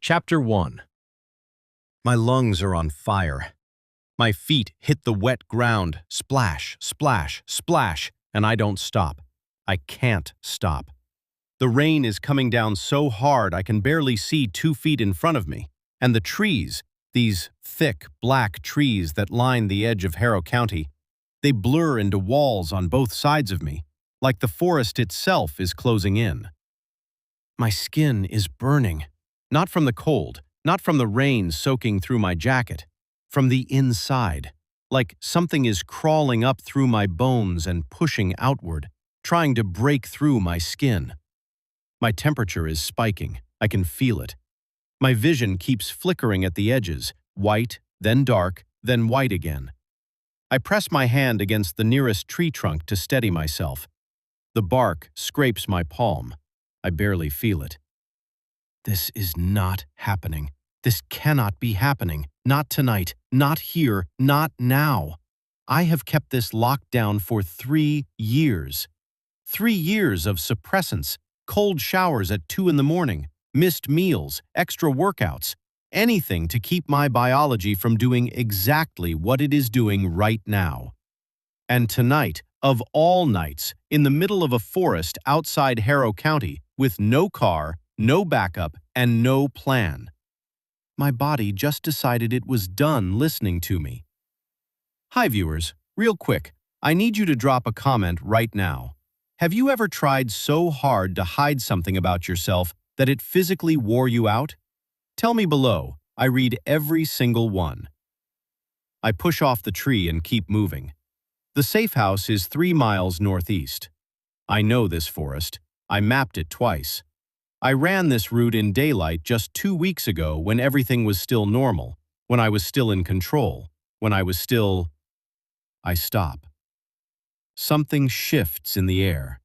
Chapter 1. My lungs are on fire. My feet hit the wet ground, splash, splash, splash, and I don't stop. I can't stop. The rain is coming down so hard I can barely see 2 feet in front of me. And the trees, these thick, black trees that line the edge of Harrow County, they blur into walls on both sides of me, like the forest itself is closing in. My skin is burning, not from the cold, not from the rain soaking through my jacket, from the inside, like something is crawling up through my bones and pushing outward, trying to break through my skin. My temperature is spiking. I can feel it. My vision keeps flickering at the edges, white, then dark, then white again. I press my hand against the nearest tree trunk to steady myself. The bark scrapes my palm. I barely feel it. This is not happening. This cannot be happening. Not tonight. Not here. Not now. I have kept this locked down for 3 years. 3 years of suppressants, cold showers at 2 in the morning, missed meals, extra workouts, anything to keep my biology from doing exactly what it is doing right now. And tonight, of all nights, in the middle of a forest outside Harrow County, with no car, no backup, and no plan. My body just decided it was done listening to me. Hi viewers, real quick, I need you to drop a comment right now. Have you ever tried so hard to hide something about yourself that it physically wore you out? Tell me below. I read every single one. I push off the tree and keep moving. The safe house is 3 miles northeast. I know this forest. I mapped it twice. I ran this route in daylight just 2 weeks ago when everything was still normal, when I was still in control, when I was still... I stop. Something shifts in the air.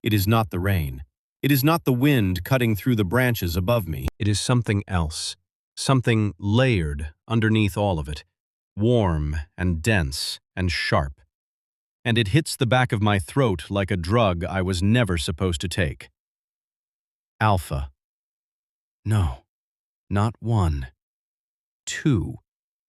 It is not the rain. It is not the wind cutting through the branches above me. It is something else. Something layered underneath all of it, warm and dense and sharp. And it hits the back of my throat like a drug I was never supposed to take. Alpha. No, not 1. 2.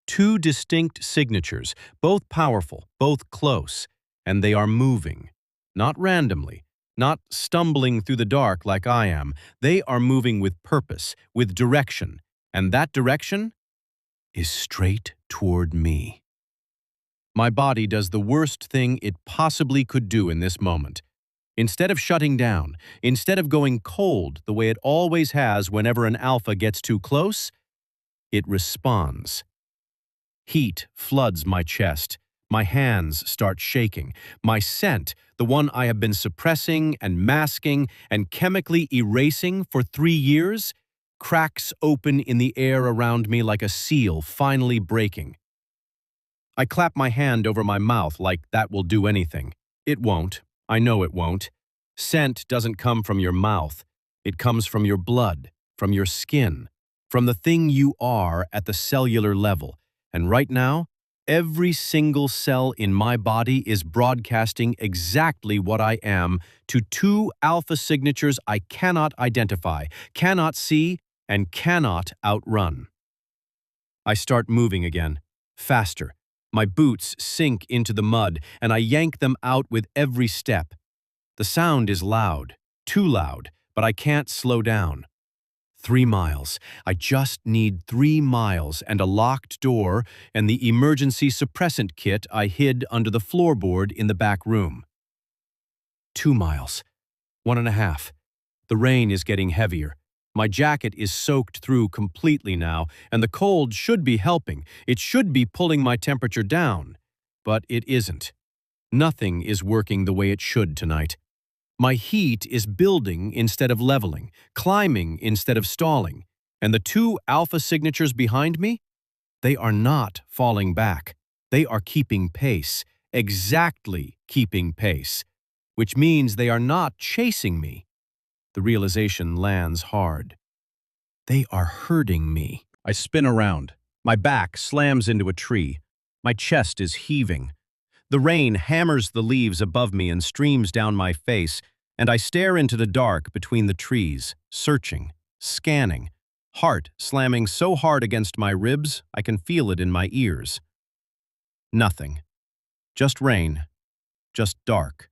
2 distinct signatures, both powerful, both close, and they are moving. Not randomly, not stumbling through the dark like I am. They are moving with purpose, with direction, and that direction is straight toward me. My body does the worst thing it possibly could do in this moment. Instead of shutting down, instead of going cold the way it always has whenever an alpha gets too close, it responds. Heat floods my chest. My hands start shaking. My scent, the one I have been suppressing and masking and chemically erasing for 3 years, cracks open in the air around me like a seal finally breaking. I clap my hand over my mouth like that will do anything. It won't. I know it won't. Scent doesn't come from your mouth. It comes from your blood, from your skin, from the thing you are at the cellular level. And right now, every single cell in my body is broadcasting exactly what I am to 2 alpha signatures I cannot identify, cannot see, and cannot outrun. I start moving again, faster. My boots sink into the mud, and I yank them out with every step. The sound is loud, too loud, but I can't slow down. 3 miles. I just need 3 miles and a locked door and the emergency suppressant kit I hid under the floorboard in the back room. 2 miles. 1.5. The rain is getting heavier. My jacket is soaked through completely now, and the cold should be helping. It should be pulling my temperature down. But it isn't. Nothing is working the way it should tonight. My heat is building instead of leveling, climbing instead of stalling, and the 2 alpha signatures behind me? They are not falling back. They are keeping pace, exactly keeping pace, which means they are not chasing me. The realization lands hard. They are hurting me. I spin around. My back slams into a tree. My chest is heaving. The rain hammers the leaves above me and streams down my face, and I stare into the dark between the trees, searching, scanning, Heart slamming so hard against my ribs I can feel it in my ears. Nothing. Just rain. Just dark.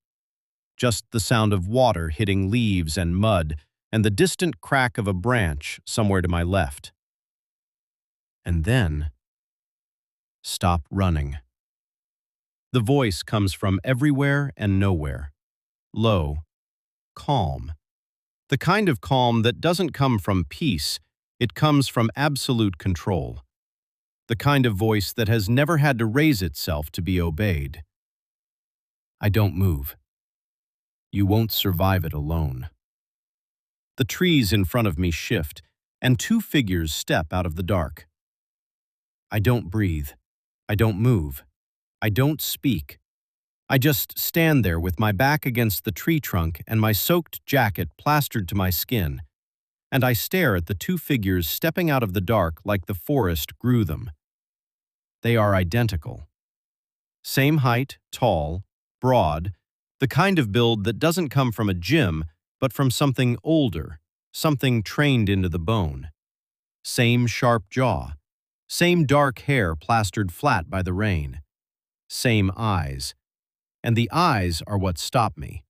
Just the sound of water hitting leaves and mud, and the distant crack of a branch somewhere to my left. And then, stop running. The voice comes from everywhere and nowhere. Low, calm. The kind of calm that doesn't come from peace, it comes from absolute control. The kind of voice that has never had to raise itself to be obeyed. I don't move. You won't survive it alone. The trees in front of me shift, and two figures step out of the dark. I don't breathe. I don't move. I don't speak. I just stand there with my back against the tree trunk and my soaked jacket plastered to my skin, and I stare at the two figures stepping out of the dark like the forest grew them. They are identical. Same height, tall, broad, the kind of build that doesn't come from a gym, but from something older, something trained into the bone. Same sharp jaw. Same dark hair plastered flat by the rain. Same eyes. And the eyes are what stop me.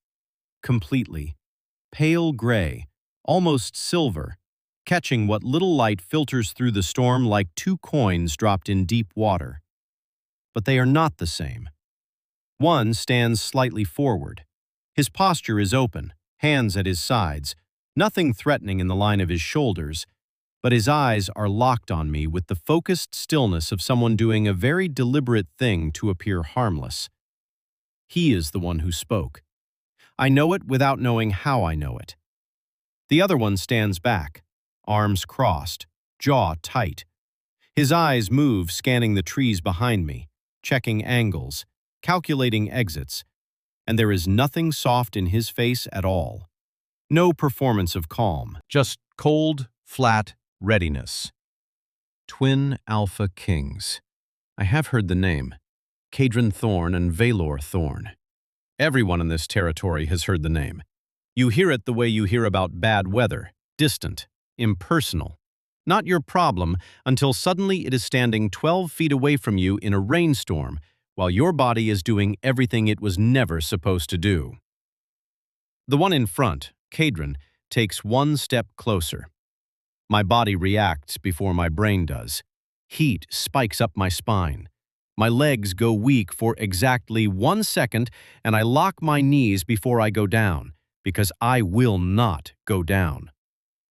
Completely. Pale gray, almost silver, catching what little light filters through the storm like two coins dropped in deep water. But they are not the same. One stands slightly forward. His posture is open, hands at his sides, nothing threatening in the line of his shoulders, but his eyes are locked on me with the focused stillness of someone doing a very deliberate thing to appear harmless. He is the one who spoke. I know it without knowing how I know it. The other one stands back, arms crossed, jaw tight. His eyes move, scanning the trees behind me, checking angles, calculating exits, and there is nothing soft in his face at all. No performance of calm, just cold, flat readiness. Twin Alpha Kings. I have heard the name. Caedryn Thorn and Vaelor Thorn. Everyone in this territory has heard the name. You hear it the way you hear about bad weather, distant, impersonal. Not your problem until suddenly it is standing 12 feet away from you in a rainstorm while your body is doing everything it was never supposed to do. The one in front, Caedryn, takes one step closer. My body reacts before my brain does. Heat spikes up my spine. My legs go weak for exactly 1 second, and I lock my knees before I go down, because I will not go down.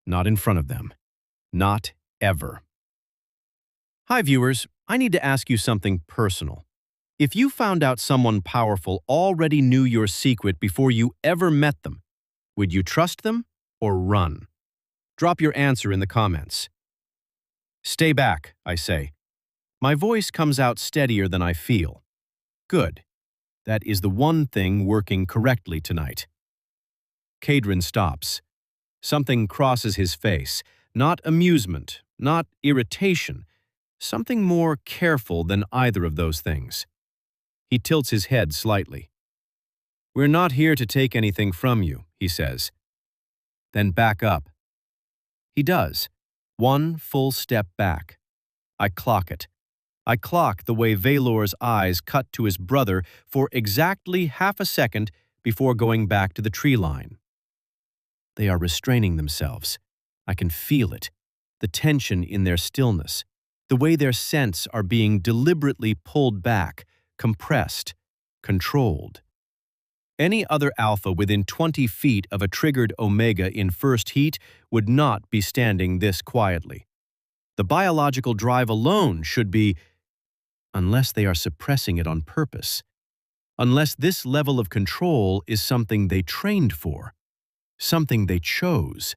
Not in front of them. Not ever. Hi, viewers. I need to ask you something personal. If you found out someone powerful already knew your secret before you ever met them, would you trust them or run? Drop your answer in the comments. Stay back, I say. My voice comes out steadier than I feel. Good. That is the one thing working correctly tonight. Caedryn stops. Something crosses his face. Not amusement, not irritation. Something more careful than either of those things. He tilts his head slightly. We're not here to take anything from you, he says. Then back up. He does. One full step back. I clock it. I clock the way Vaelor's eyes cut to his brother for exactly half a second before going back to the tree line. They are restraining themselves. I can feel it. The tension in their stillness. The way their scents are being deliberately pulled back, compressed, controlled. Any other alpha within 20 feet of a triggered omega in first heat would not be standing this quietly. The biological drive alone should be, unless they are suppressing it on purpose, unless this level of control is something they trained for, something they chose.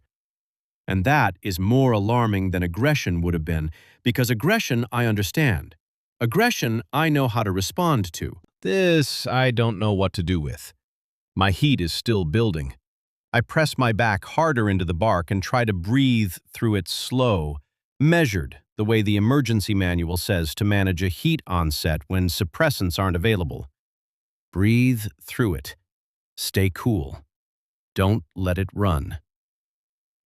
And that is more alarming than aggression would have been, because aggression I understand. Aggression I know how to respond to. This I don't know what to do with. My heat is still building. I press my back harder into the bark and try to breathe through it slow, measured, the way the emergency manual says to manage a heat onset when suppressants aren't available. Breathe through it. Stay cool. Don't let it run.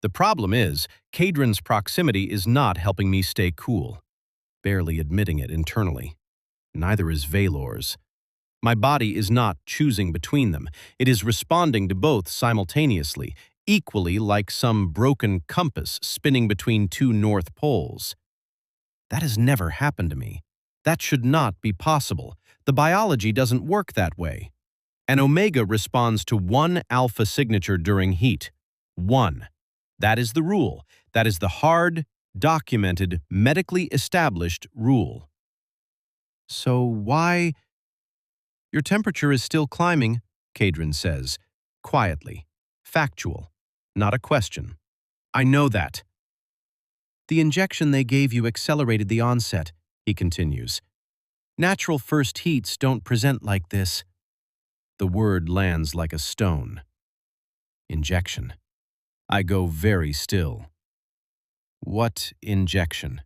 The problem is, Caedryn's proximity is not helping me stay cool, barely admitting it internally. Neither is Vaelor's. My body is not choosing between them. It is responding to both simultaneously, equally like some broken compass spinning between two north poles. That has never happened to me. That should not be possible. The biology doesn't work that way. An omega responds to one alpha signature during heat. One. That is the rule. That is the hard, documented, medically established rule. So why? Your temperature is still climbing, Caedryn says, quietly. Factual, not a question. I know that. The injection they gave you accelerated the onset, he continues. Natural first heats don't present like this. The word lands like a stone. Injection. I go very still. What injection?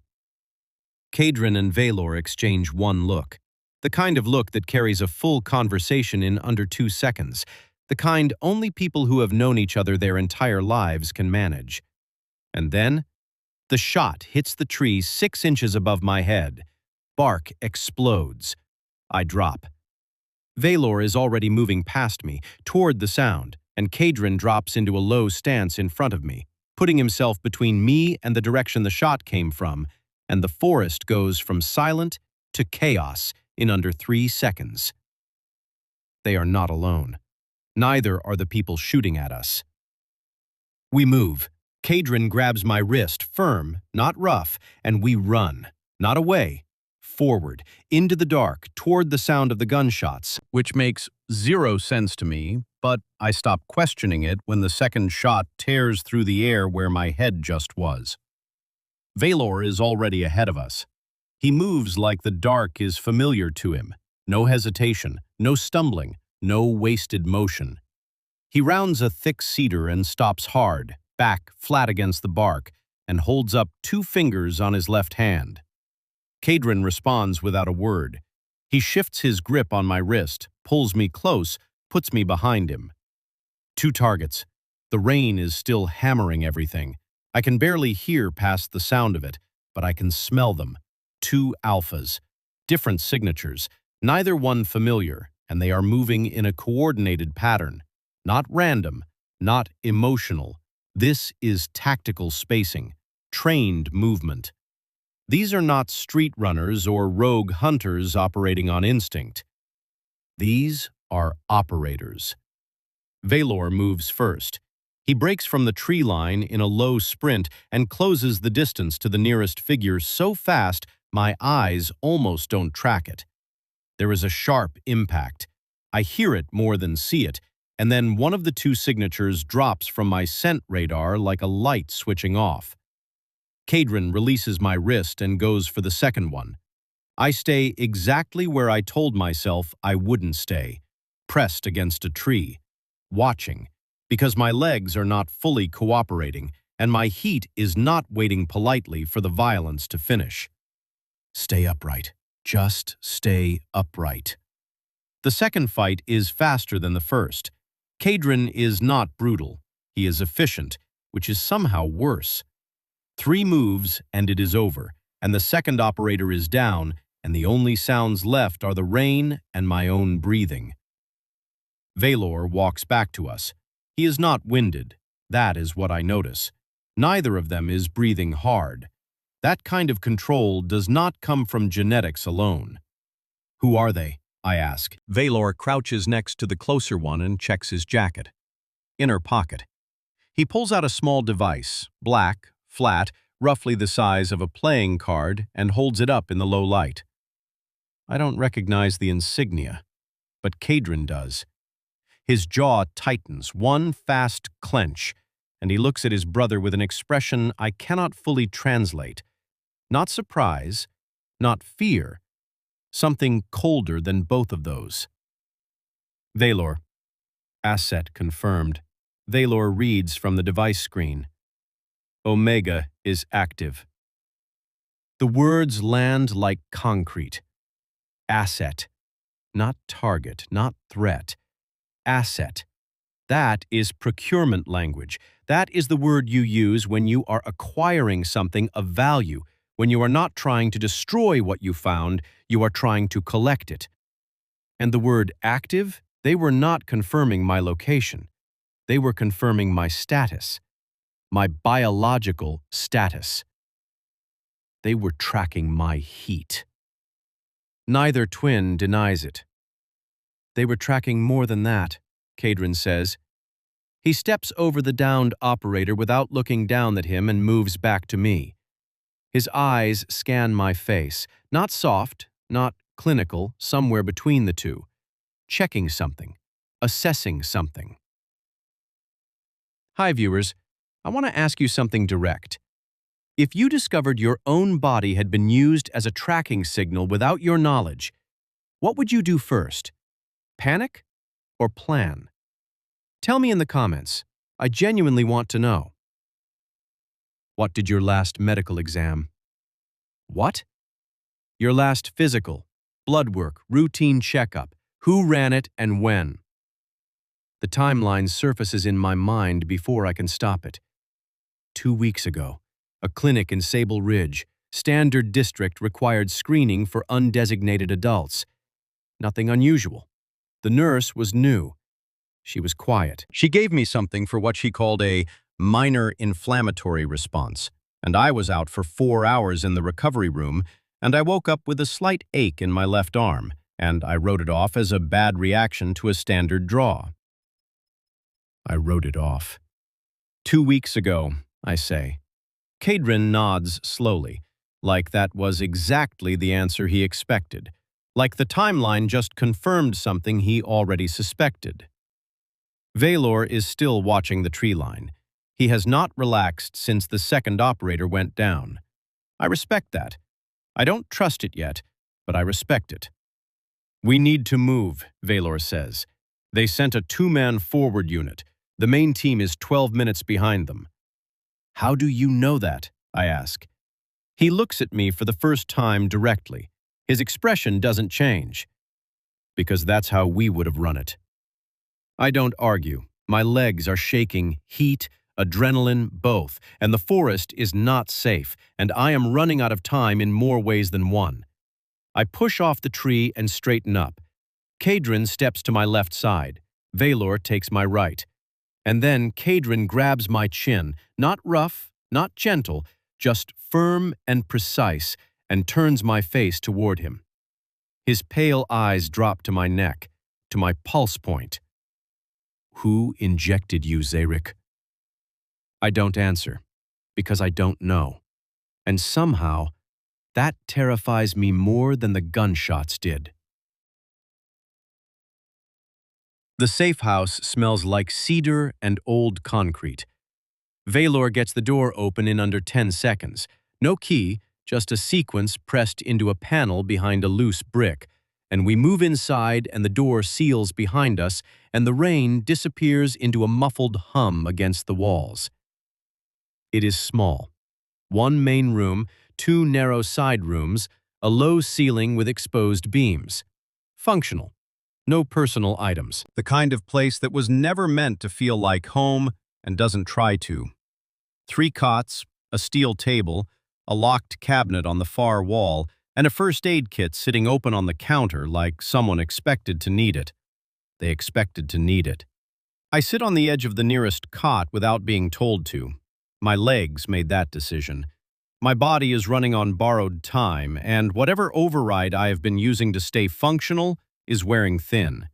Caedryn and Vaelor exchange one look. The kind of look that carries a full conversation in under 2 seconds. The kind only people who have known each other their entire lives can manage. And then, the shot hits the tree 6 inches above my head. Bark explodes. I drop. Vaelor is already moving past me, toward the sound, and Caedryn drops into a low stance in front of me, putting himself between me and the direction the shot came from, and the forest goes from silent to chaos in under 3 seconds. They are not alone. Neither are the people shooting at us. We move. Caedryn grabs my wrist, firm, not rough, and we run, not away, forward, into the dark, toward the sound of the gunshots, which makes 0 sense to me, but I stop questioning it when the second shot tears through the air where my head just was. Vaelor is already ahead of us. He moves like the dark is familiar to him. No hesitation, no stumbling, no wasted motion. He rounds a thick cedar and stops hard, back flat against the bark, and holds up 2 fingers on his left hand. Caedryn responds without a word. He shifts his grip on my wrist, pulls me close, puts me behind him. 2 targets. The rain is still hammering everything. I can barely hear past the sound of it, but I can smell them. 2 alphas. Different signatures, neither one familiar, and they are moving in a coordinated pattern. Not random, not emotional. This is tactical spacing, trained movement. These are not street runners or rogue hunters operating on instinct. These are operators. Vaelor moves first. He breaks from the tree line in a low sprint and closes the distance to the nearest figure so fast my eyes almost don't track it. There is a sharp impact. I hear it more than see it, and then one of the 2 signatures drops from my scent radar like a light switching off. Caedryn releases my wrist and goes for the second one. I stay exactly where I told myself I wouldn't stay, pressed against a tree, watching, because my legs are not fully cooperating and my heat is not waiting politely for the violence to finish. Stay upright. Just stay upright. The second fight is faster than the first. Caedryn is not brutal. He is efficient, which is somehow worse. 3 moves and it is over, and the second operator is down, and the only sounds left are the rain and my own breathing. Vaelor walks back to us. He is not winded. That is what I notice. Neither of them is breathing hard. That kind of control does not come from genetics alone. Who are they? I ask. Vaelor crouches next to the closer one and checks his jacket. Inner pocket. He pulls out a small device, black, flat, roughly the size of a playing card, and holds it up in the low light. I don't recognize the insignia, but Caedryn does. His jaw tightens, one fast clench, and he looks at his brother with an expression I cannot fully translate. Not surprise, not fear, something colder than both of those. Vaelor. Asset confirmed. Vaelor reads from the device screen. Omega is active. The words land like concrete. Asset. Not target, not threat. Asset. That is procurement language. That is the word you use when you are acquiring something of value. When you are not trying to destroy what you found, you are trying to collect it. And the word active, they were not confirming my location. They were confirming my status, my biological status. They were tracking my heat. Neither twin denies it. They were tracking more than that, Caedryn says. He steps over the downed operator without looking down at him and moves back to me. His eyes scan my face, not soft, not clinical, somewhere between the two, checking something, assessing something. Hi, viewers. I want to ask you something direct. If you discovered your own body had been used as a tracking signal without your knowledge, what would you do first? Panic or plan? Tell me in the comments. I genuinely want to know. What did your last medical exam? What? Your last physical, blood work, routine checkup. Who ran it and when? The timeline surfaces in my mind before I can stop it. 2 weeks ago, a clinic in Sable Ridge, Standard District required screening for undesignated adults. Nothing unusual. The nurse was new. She was quiet. She gave me something for what she called a minor inflammatory response, and I was out for 4 hours in the recovery room, and I woke up with a slight ache in my left arm, and I wrote it off as a bad reaction to a standard draw. I wrote it off. 2 weeks ago, I say. Caedryn nods slowly, like that was exactly the answer he expected, like the timeline just confirmed something he already suspected. Vaelor is still watching the tree line. He has not relaxed since the second operator went down. I respect that. I don't trust it yet, but I respect it. We need to move, Vaelor says. They sent a 2-man forward unit. The main team is 12 minutes behind them. How do you know that? I ask. He looks at me for the first time directly. His expression doesn't change. Because that's how we would have run it. I don't argue. My legs are shaking, heat, adrenaline, both, and the forest is not safe, and I am running out of time in more ways than one. I push off the tree and straighten up. Caedryn steps to my left side. Vaelor takes my right. And then Caedryn grabs my chin, not rough, not gentle, just firm and precise, and turns my face toward him. His pale eyes drop to my neck, to my pulse point. Who injected you, Zayric? I don't answer, because I don't know. And somehow, that terrifies me more than the gunshots did. The safe house smells like cedar and old concrete. Vaelor gets the door open in under 10 seconds. No key, just a sequence pressed into a panel behind a loose brick, and we move inside and the door seals behind us and the rain disappears into a muffled hum against the walls. It is small. 1 main room, 2 narrow side rooms, a low ceiling with exposed beams. Functional. No personal items. The kind of place that was never meant to feel like home and doesn't try to. 3 cots, a steel table, a locked cabinet on the far wall, and a first aid kit sitting open on the counter like someone expected to need it. They expected to need it. I sit on the edge of the nearest cot without being told to. My legs made that decision. My body is running on borrowed time, and whatever override I have been using to stay functional is wearing thin.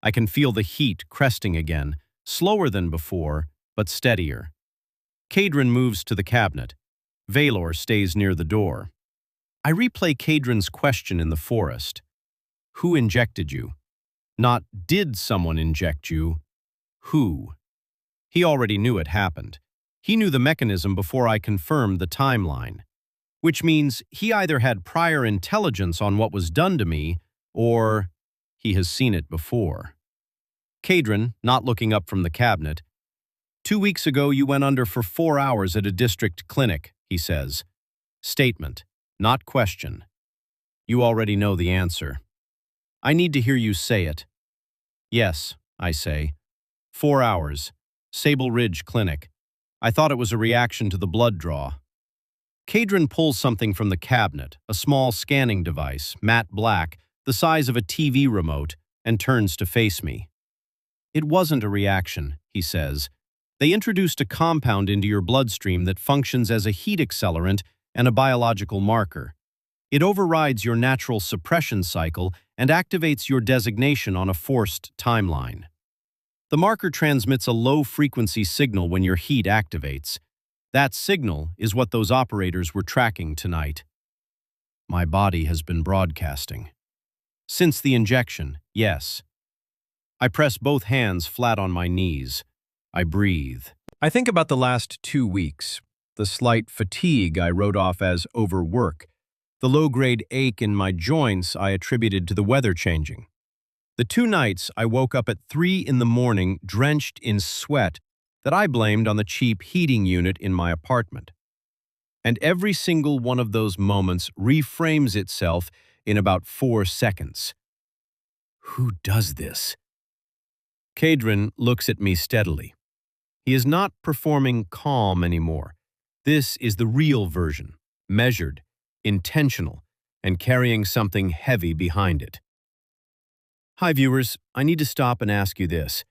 I can feel the heat cresting again, slower than before, but steadier. Caedryn moves to the cabinet. Vaelor stays near the door. I replay Caedryn's question in the forest. Who injected you? Not did someone inject you? Who? He already knew it happened. He knew the mechanism before I confirmed the timeline. Which means he either had prior intelligence on what was done to me, or he has seen it before. Caedryn, not looking up from the cabinet. 2 weeks ago you went under for 4 hours at a district clinic, he says. Statement, not question. You already know the answer. I need to hear you say it. Yes, I say. 4 hours. Sable Ridge Clinic. I thought it was a reaction to the blood draw. Caedryn pulls something from the cabinet, a small scanning device, matte black, the size of a TV remote, and turns to face me. It wasn't a reaction, he says. They introduced a compound into your bloodstream that functions as a heat accelerant and a biological marker. It overrides your natural suppression cycle and activates your designation on a forced timeline. The marker transmits a low-frequency signal when your heat activates. That signal is what those operators were tracking tonight. My body has been broadcasting. Since the injection, yes. I press both hands flat on my knees. I breathe. I think about the last 2 weeks, the slight fatigue I wrote off as overwork, the low-grade ache in my joints I attributed to the weather changing. The 2 nights I woke up at 3 in the morning drenched in sweat that I blamed on the cheap heating unit in my apartment. And every single one of those moments reframes itself in about 4 seconds. Who does this? Caedryn looks at me steadily. He is not performing calm anymore. This is the real version, measured, intentional, and carrying something heavy behind it. Hi viewers, I need to stop and ask you this.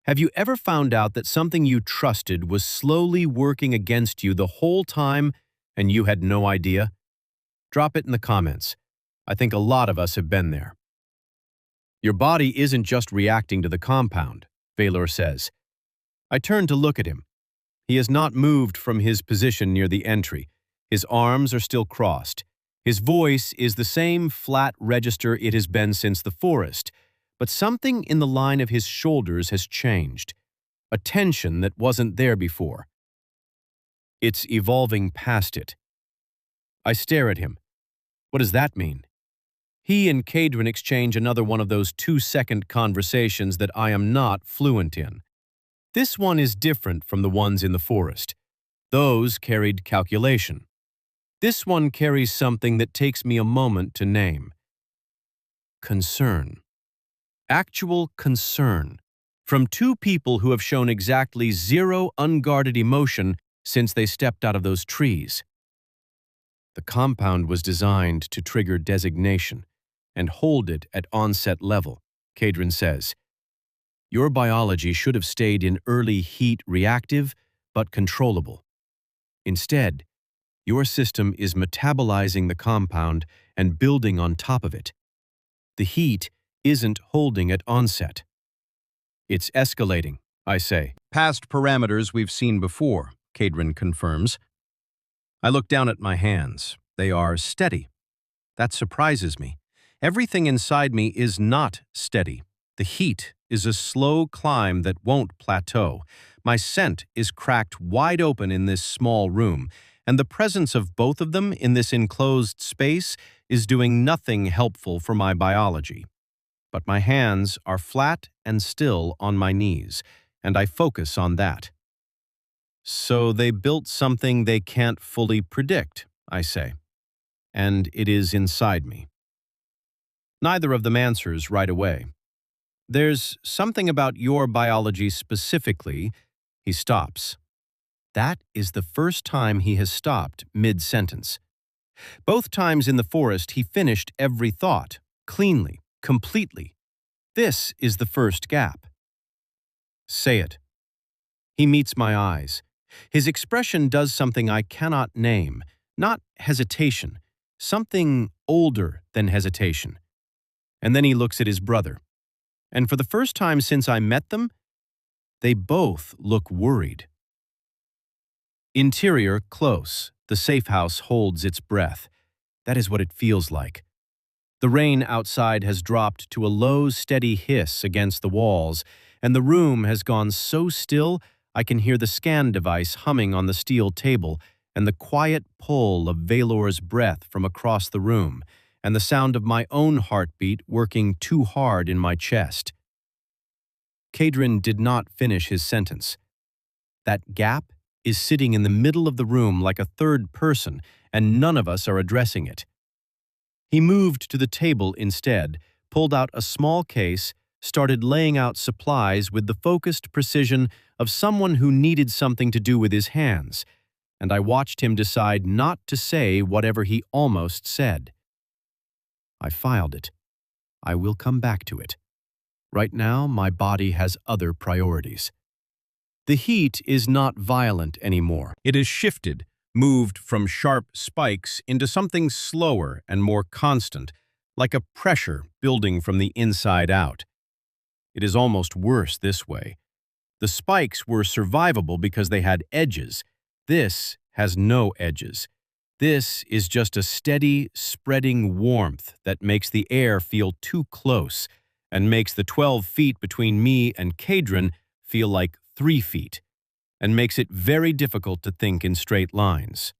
Have you ever found out that something you trusted was slowly working against you the whole time and you had no idea? Drop it in the comments. I think a lot of us have been there. Your body isn't just reacting to the compound, Vaelor says. I turn to look at him. He has not moved from his position near the entry. His arms are still crossed. His voice is the same flat register it has been since the forest, but something in the line of his shoulders has changed, a tension that wasn't there before. It's evolving past it. I stare at him. What does that mean? He and Caedryn exchange another one of those 2-second conversations that I am not fluent in. This one is different from the ones in the forest. Those carried calculation. This one carries something that takes me a moment to name. Concern. Actual concern. From 2 people who have shown exactly 0 unguarded emotion since they stepped out of those trees. The compound was designed to trigger designation and hold it at onset level, Caedryn says. Your biology should have stayed in early heat reactive, but controllable. Instead, your system is metabolizing the compound and building on top of it. The heat isn't holding at onset. It's escalating, I say. Past parameters we've seen before, Caedryn confirms. I look down at my hands. They are steady. That surprises me. Everything inside me is not steady. The heat is a slow climb that won't plateau. My scent is cracked wide open in this small room, and the presence of both of them in this enclosed space is doing nothing helpful for my biology. But my hands are flat and still on my knees, and I focus on that. So they built something they can't fully predict, I say, and it is inside me. Neither of them answers right away. There's something about your biology specifically. He stops. That is the first time he has stopped mid-sentence. Both times in the forest he finished every thought, cleanly, completely. This is the first gap. Say it. He meets my eyes. His expression does something I cannot name, not hesitation, something older than hesitation. And then he looks at his brother. And for the first time since I met them, they both look worried. Interior, close. The safe house holds its breath. That is what it feels like. The rain outside has dropped to a low, steady hiss against the walls, and the room has gone so still I can hear the scan device humming on the steel table and the quiet pull of Vaelor's breath from across the room, and the sound of my own heartbeat working too hard in my chest. Caedryn did not finish his sentence. That gap is sitting in the middle of the room like a third person, and none of us are addressing it. He moved to the table instead, pulled out a small case, started laying out supplies with the focused precision of someone who needed something to do with his hands, and I watched him decide not to say whatever he almost said. I filed it. I will come back to it. Right now, my body has other priorities. The heat is not violent anymore. It has shifted, moved from sharp spikes into something slower and more constant, like a pressure building from the inside out. It is almost worse this way. The spikes were survivable because they had edges. This has no edges. This is just a steady, spreading warmth that makes the air feel too close and makes the 12 feet between me and Caedryn feel like 3 feet, and makes it very difficult to think in straight lines.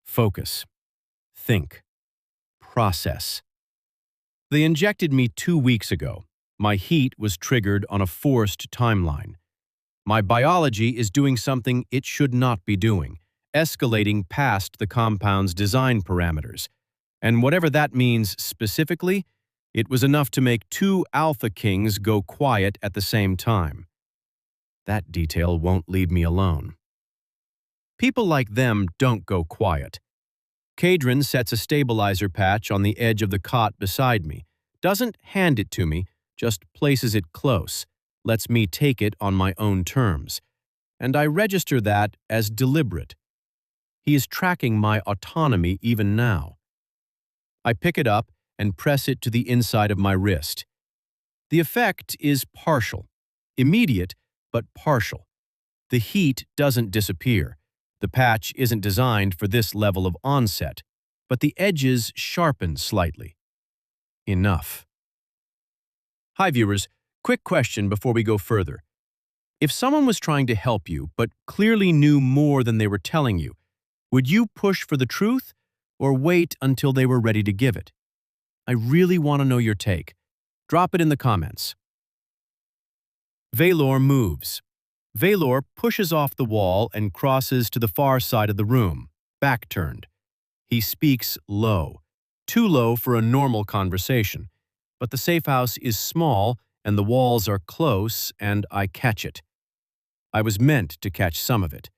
Focus. Think. Process. They injected me 2 weeks ago. My heat was triggered on a forced timeline. My biology is doing something it should not be doing, escalating past the compound's design parameters. And whatever that means specifically, it was enough to make 2 alpha kings go quiet at the same time. That detail won't leave me alone. People like them don't go quiet. Caedryn sets a stabilizer patch on the edge of the cot beside me, doesn't hand it to me, just places it close, lets me take it on my own terms, and I register that as deliberate. He is tracking my autonomy even now. I pick it up and press it to the inside of my wrist. The effect is partial, immediate, but partial. The heat doesn't disappear. The patch isn't designed for this level of onset, but the edges sharpen slightly. Enough. Hi viewers, quick question before we go further. If someone was trying to help you but clearly knew more than they were telling you, would you push for the truth or wait until they were ready to give it? I really want to know your take. Drop it in the comments. Vaelor moves. Vaelor pushes off the wall and crosses to the far side of the room, back turned. He speaks low, too low for a normal conversation, but the safe house is small and the walls are close and I catch it. I was meant to catch some of it,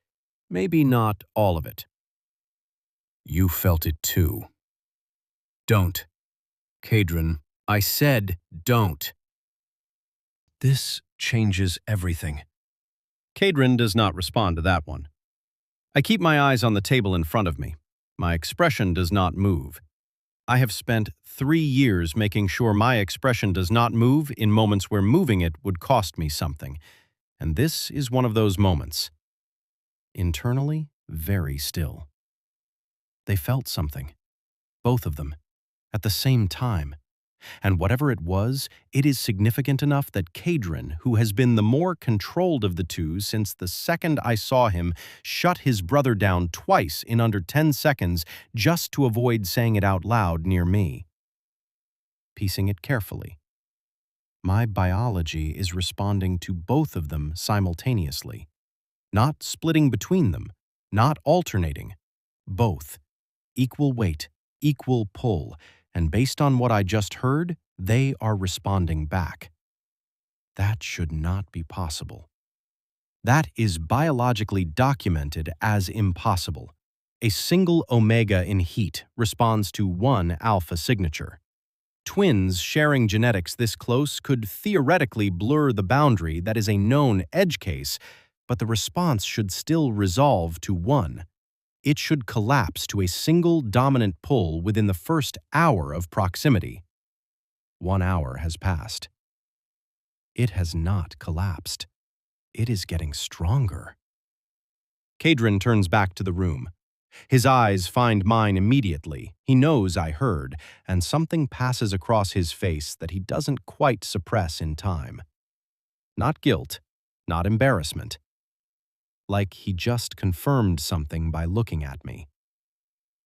maybe not all of it. You felt it too. Don't. Caedryn, I said don't. This changes everything. Caedryn does not respond to that one. I keep my eyes on the table in front of me. My expression does not move. I have spent 3 years making sure my expression does not move in moments where moving it would cost me something, and this is one of those moments. Internally, very still. They felt something, both of them, at the same time. And whatever it was, it is significant enough that Caedryn, who has been the more controlled of the two since the second I saw him, shut his brother down twice in under 10 seconds just to avoid saying it out loud near me. Piecing it carefully. My biology is responding to both of them simultaneously. Not splitting between them, not alternating. Both. Equal weight, equal pull, and based on what I just heard, they are responding back. That should not be possible. That is biologically documented as impossible. A single omega in heat responds to one alpha signature. Twins sharing genetics this close could theoretically blur the boundary that is a known edge case, but the response should still resolve to one. It should collapse to a single dominant pull within the first hour of proximity. 1 hour has passed. It has not collapsed. It is getting stronger. Caedryn turns back to the room. His eyes find mine immediately. He knows I heard, and something passes across his face that he doesn't quite suppress in time. Not guilt, not embarrassment. Like he just confirmed something by looking at me.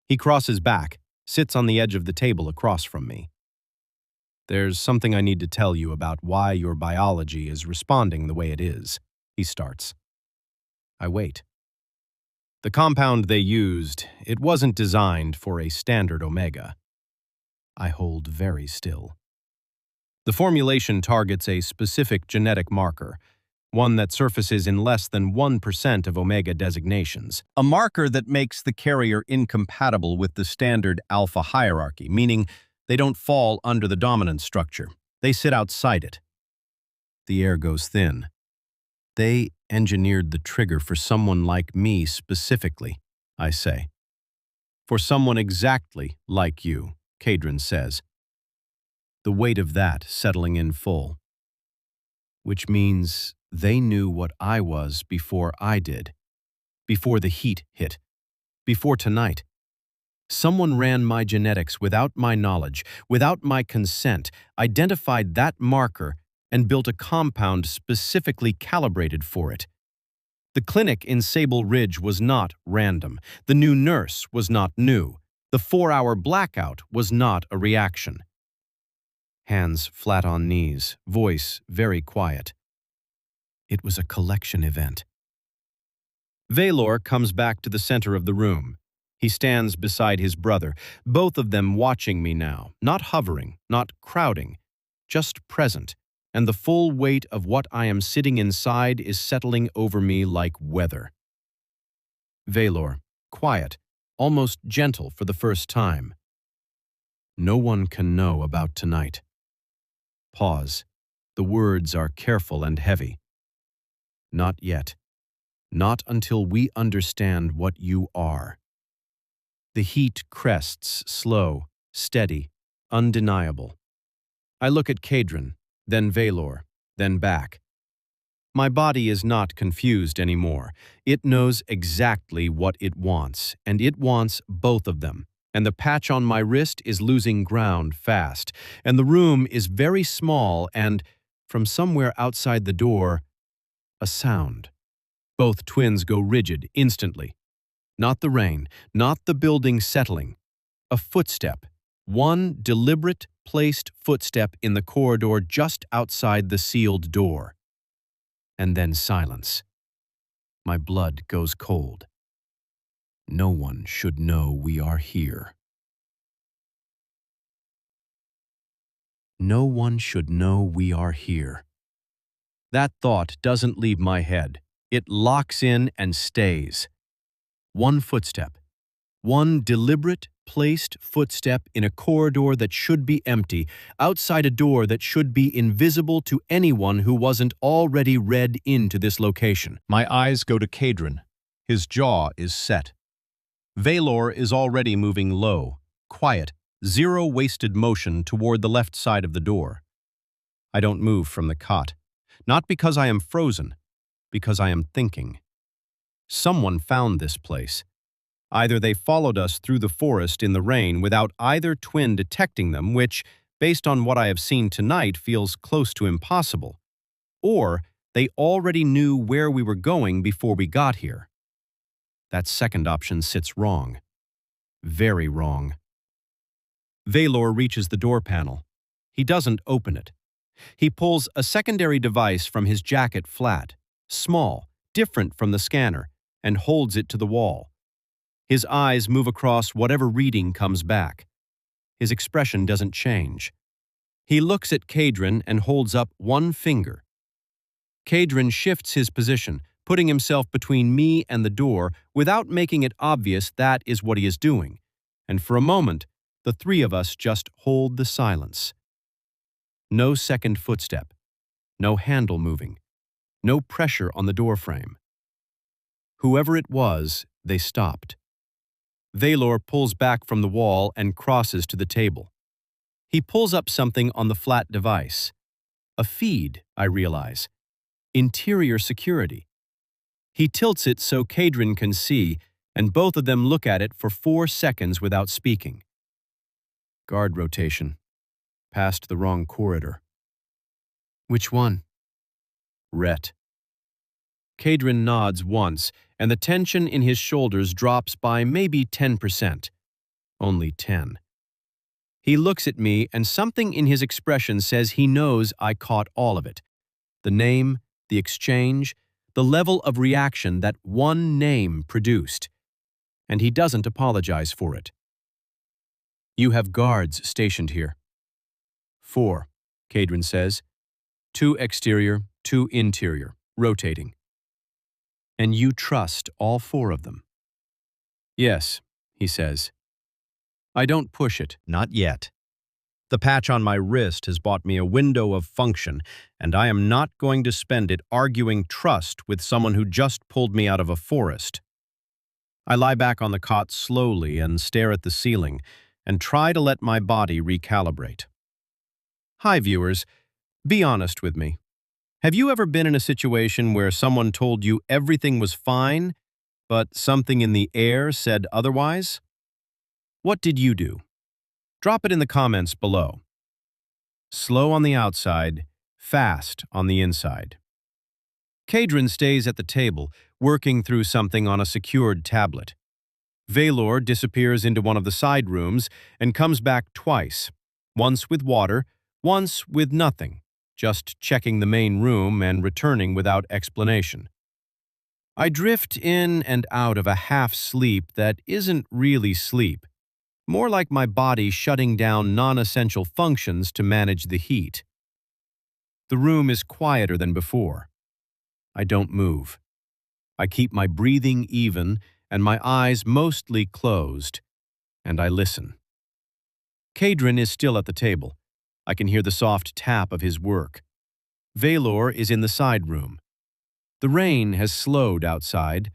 He crosses back, sits on the edge of the table across from me. There's something I need to tell you about why your biology is responding the way it is, he starts. I wait. The compound they used, it wasn't designed for a standard omega. I hold very still. The formulation targets a specific genetic marker, one that surfaces in less than 1% of omega designations. A marker that makes the carrier incompatible with the standard alpha hierarchy, meaning they don't fall under the dominant structure. They sit outside it. The air goes thin. They engineered the trigger for someone like me specifically, I say. For someone exactly like you, Caedryn says. The weight of that settling in full. Which means they knew what I was before I did. Before the heat hit. Before tonight. Someone ran my genetics without my knowledge, without my consent, identified that marker, and built a compound specifically calibrated for it. The clinic in Sable Ridge was not random. The new nurse was not new. The 4-hour blackout was not a reaction. Hands flat on knees, voice very quiet. It was a collection event. Vaelor comes back to the center of the room. He stands beside his brother, both of them watching me now, not hovering, not crowding, just present, and the full weight of what I am sitting inside is settling over me like weather. Vaelor, quiet, almost gentle for the first time. No one can know about tonight. Pause. The words are careful and heavy. Not yet. Not until we understand what you are. The heat crests, slow, steady, undeniable. I look at Caedryn, then Vaelor, then back. My body is not confused anymore. It knows exactly what it wants, and it wants both of them. And the patch on my wrist is losing ground fast, and the room is very small, and, from somewhere outside the door, a sound. Both twins go rigid instantly. Not the rain, not the building settling. A footstep. One deliberate, placed footstep in the corridor just outside the sealed door. And then silence. My blood goes cold. No one should know we are here. No one should know we are here. That thought doesn't leave my head. It locks in and stays. One footstep. One deliberate, placed footstep in a corridor that should be empty, outside a door that should be invisible to anyone who wasn't already read into this location. My eyes go to Caedryn. His jaw is set. Vaelor is already moving low, quiet, zero wasted motion toward the left side of the door. I don't move from the cot. Not because I am frozen, because I am thinking. Someone found this place. Either they followed us through the forest in the rain without either twin detecting them, which, based on what I have seen tonight, feels close to impossible, or they already knew where we were going before we got here. That second option sits wrong. Very wrong. Vaelor reaches the door panel. He doesn't open it. He pulls a secondary device from his jacket flat, small, different from the scanner, and holds it to the wall. His eyes move across whatever reading comes back. His expression doesn't change. He looks at Caedryn and holds up one finger. Caedryn shifts his position, putting himself between me and the door without making it obvious that is what he is doing, and for a moment, the three of us just hold the silence. No second footstep, no handle moving, no pressure on the doorframe. Whoever it was, they stopped. Vaelor pulls back from the wall and crosses to the table. He pulls up something on the flat device. A feed, I realize. Interior security. He tilts it so Caedryn can see, and both of them look at it for 4 seconds without speaking. Guard rotation. Past the wrong corridor. Which one? Rhett. Caedryn nods once, and the tension in his shoulders drops by maybe 10%. Only 10. He looks at me, and something in his expression says he knows I caught all of it. The name, the exchange, the level of reaction that one name produced. And he doesn't apologize for it. You have guards stationed here. 4, Caedryn says. 2 exterior, 2 interior, rotating. And you trust all 4 of them? Yes, he says. I don't push it. Not yet. The patch on my wrist has bought me a window of function, and I am not going to spend it arguing trust with someone who just pulled me out of a forest. I lie back on the cot slowly and stare at the ceiling, and try to let my body recalibrate. Hi, viewers. Be honest with me. Have you ever been in a situation where someone told you everything was fine, but something in the air said otherwise? What did you do? Drop it in the comments below. Slow on the outside, fast on the inside. Caedryn stays at the table, working through something on a secured tablet. Vaelor disappears into one of the side rooms and comes back twice, once with water, once with nothing, just checking the main room and returning without explanation. I drift in and out of a half-sleep that isn't really sleep, more like my body shutting down non-essential functions to manage the heat. The room is quieter than before. I don't move. I keep my breathing even and my eyes mostly closed, and I listen. Caedryn is still at the table. I can hear the soft tap of his work. Vaelor is in the side room. The rain has slowed outside.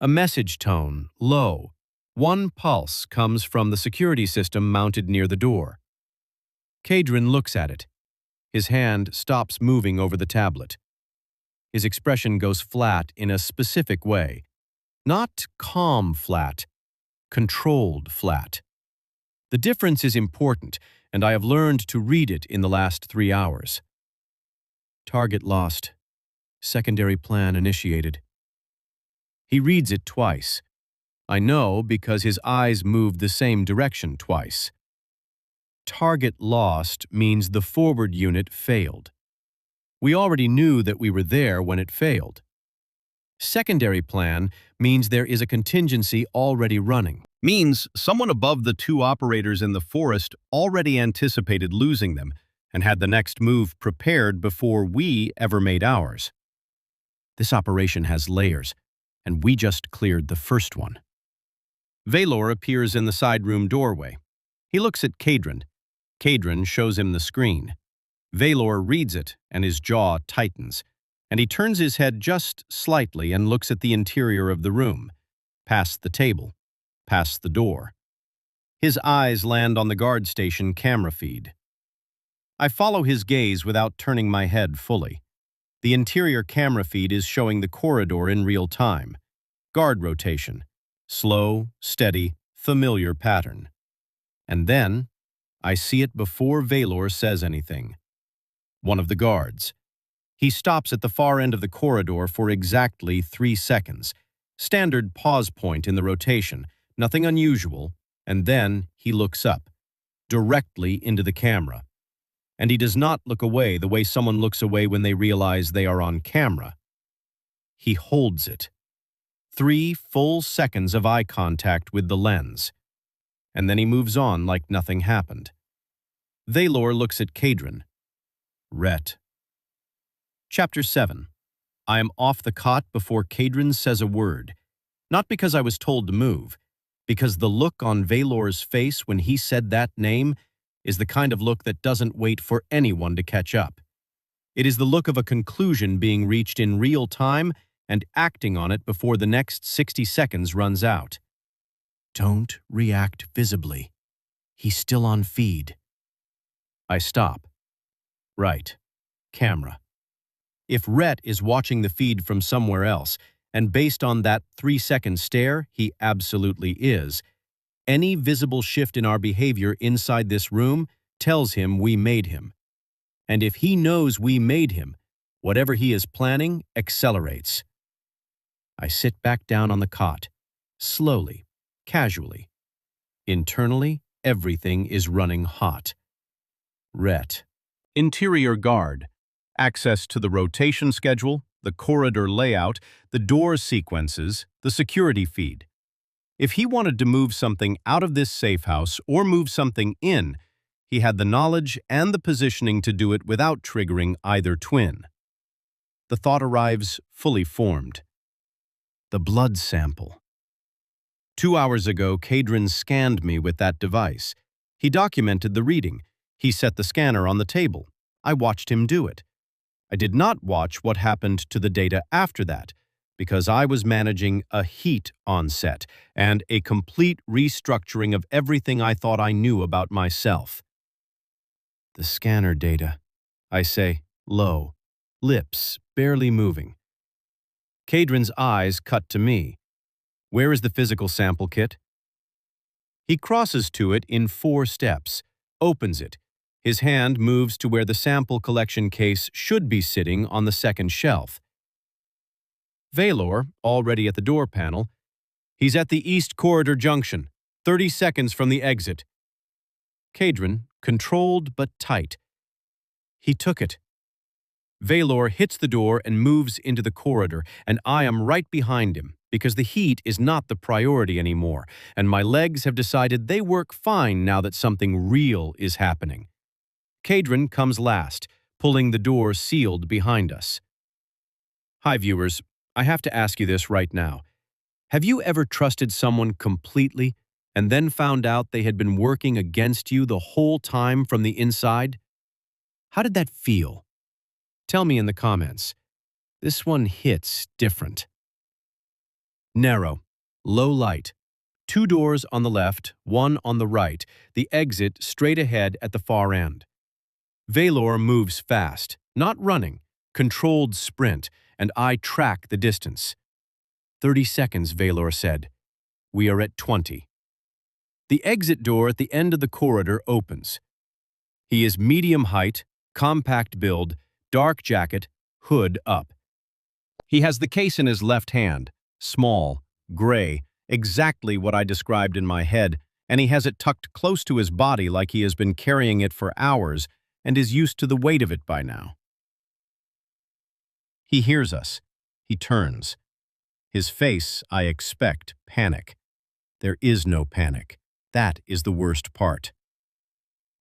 A message tone, low, 1 pulse, comes from the security system mounted near the door. Caedryn looks at it. His hand stops moving over the tablet. His expression goes flat in a specific way. Not calm flat, controlled flat. The difference is important, and I have learned to read it in the last 3 hours. Target lost. Secondary plan initiated. He reads it twice. I know because his eyes moved the same direction twice. Target lost means the forward unit failed. We already knew that we were there when it failed. Secondary plan means there is a contingency already running. Means someone above the 2 operators in the forest already anticipated losing them and had the next move prepared before we ever made ours. This operation has layers, and we just cleared the first one. Vaelor appears in the side room doorway. He looks at Caedryn. Caedryn shows him the screen. Vaelor reads it, and his jaw tightens, and he turns his head just slightly and looks at the interior of the room, past the table, past the door. His eyes land on the guard station camera feed. I follow his gaze without turning my head fully. The interior camera feed is showing the corridor in real time. Guard rotation. Slow, steady, familiar pattern. And then, I see it before Vaelor says anything. One of the guards. He stops at the far end of the corridor for exactly 3 seconds. Standard pause point in the rotation, nothing unusual, and then he looks up, directly into the camera. And he does not look away the way someone looks away when they realize they are on camera. He holds it. 3 full seconds of eye contact with the lens. And then he moves on like nothing happened. Vaelor looks at Caedryn. Rhett. Chapter 7. I am off the cot before Caedryn says a word. Not because I was told to move, because the look on Vaelor's face when he said that name is the kind of look that doesn't wait for anyone to catch up. It is the look of a conclusion being reached in real time and acting on it before the next 60 seconds runs out. Don't react visibly. He's still on feed. I stop. Right. Camera. If Rhett is watching the feed from somewhere else, and based on that 3-second stare, he absolutely is, any visible shift in our behavior inside this room tells him we made him. And if he knows we made him, whatever he is planning accelerates. I sit back down on the cot, slowly, casually. Internally, everything is running hot. Rhett. Interior guard. Access to the rotation schedule, the corridor layout, the door sequences, the security feed. If he wanted to move something out of this safe house or move something in, He had the knowledge and the positioning to do it without triggering either twin. The thought arrives fully formed. The blood sample. 2 hours ago, Caedryn scanned me with that device. He documented the reading. He set the scanner on the table. I watched him do it. I did not watch what happened to the data after that, because I was managing a heat onset and a complete restructuring of everything I thought I knew about myself. The scanner data, I say, low, lips barely moving. Caedryn's eyes cut to me. Where is the physical sample kit? He crosses to it in 4 steps, opens it. His hand moves to where the sample collection case should be sitting on the second shelf. Vaelor, already at the door panel. He's at the East Corridor Junction, 30 seconds from the exit. Caedryn, controlled but tight. He took it. Vaelor hits the door and moves into the corridor, and I am right behind him, because the heat is not the priority anymore, and my legs have decided they work fine now that something real is happening. Caedryn comes last, pulling the door sealed behind us. Hi, viewers. I have to ask you this right now. Have you ever trusted someone completely and then found out they had been working against you the whole time from the inside? How did that feel? Tell me in the comments. This one hits different. Narrow, low light. 2 doors on the left, 1 on the right, the exit straight ahead at the far end. Vaelor moves fast, not running, controlled sprint, and I track the distance. 30 seconds, Vaelor said. We are at 20. The exit door at the end of the corridor opens. He is medium height, compact build, dark jacket, hood up. He has the case in his left hand, small, gray, exactly what I described in my head, and he has it tucked close to his body like he has been carrying it for hours and is used to the weight of it by now. He hears us. He turns. His face, I expect, panic. There is no panic. That is the worst part.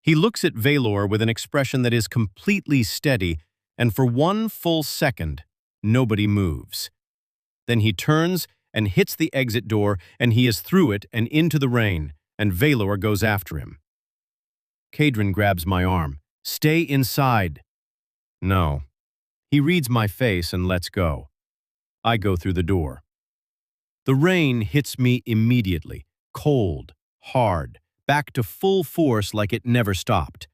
He looks at Vaelor with an expression that is completely steady, and for 1 full second, nobody moves. Then he turns and hits the exit door, and he is through it and into the rain, and Vaelor goes after him. Caedryn grabs my arm. Stay inside. No. He reads my face and lets go. I go through the door. The rain hits me immediately, cold, hard, back to full force like it never stopped.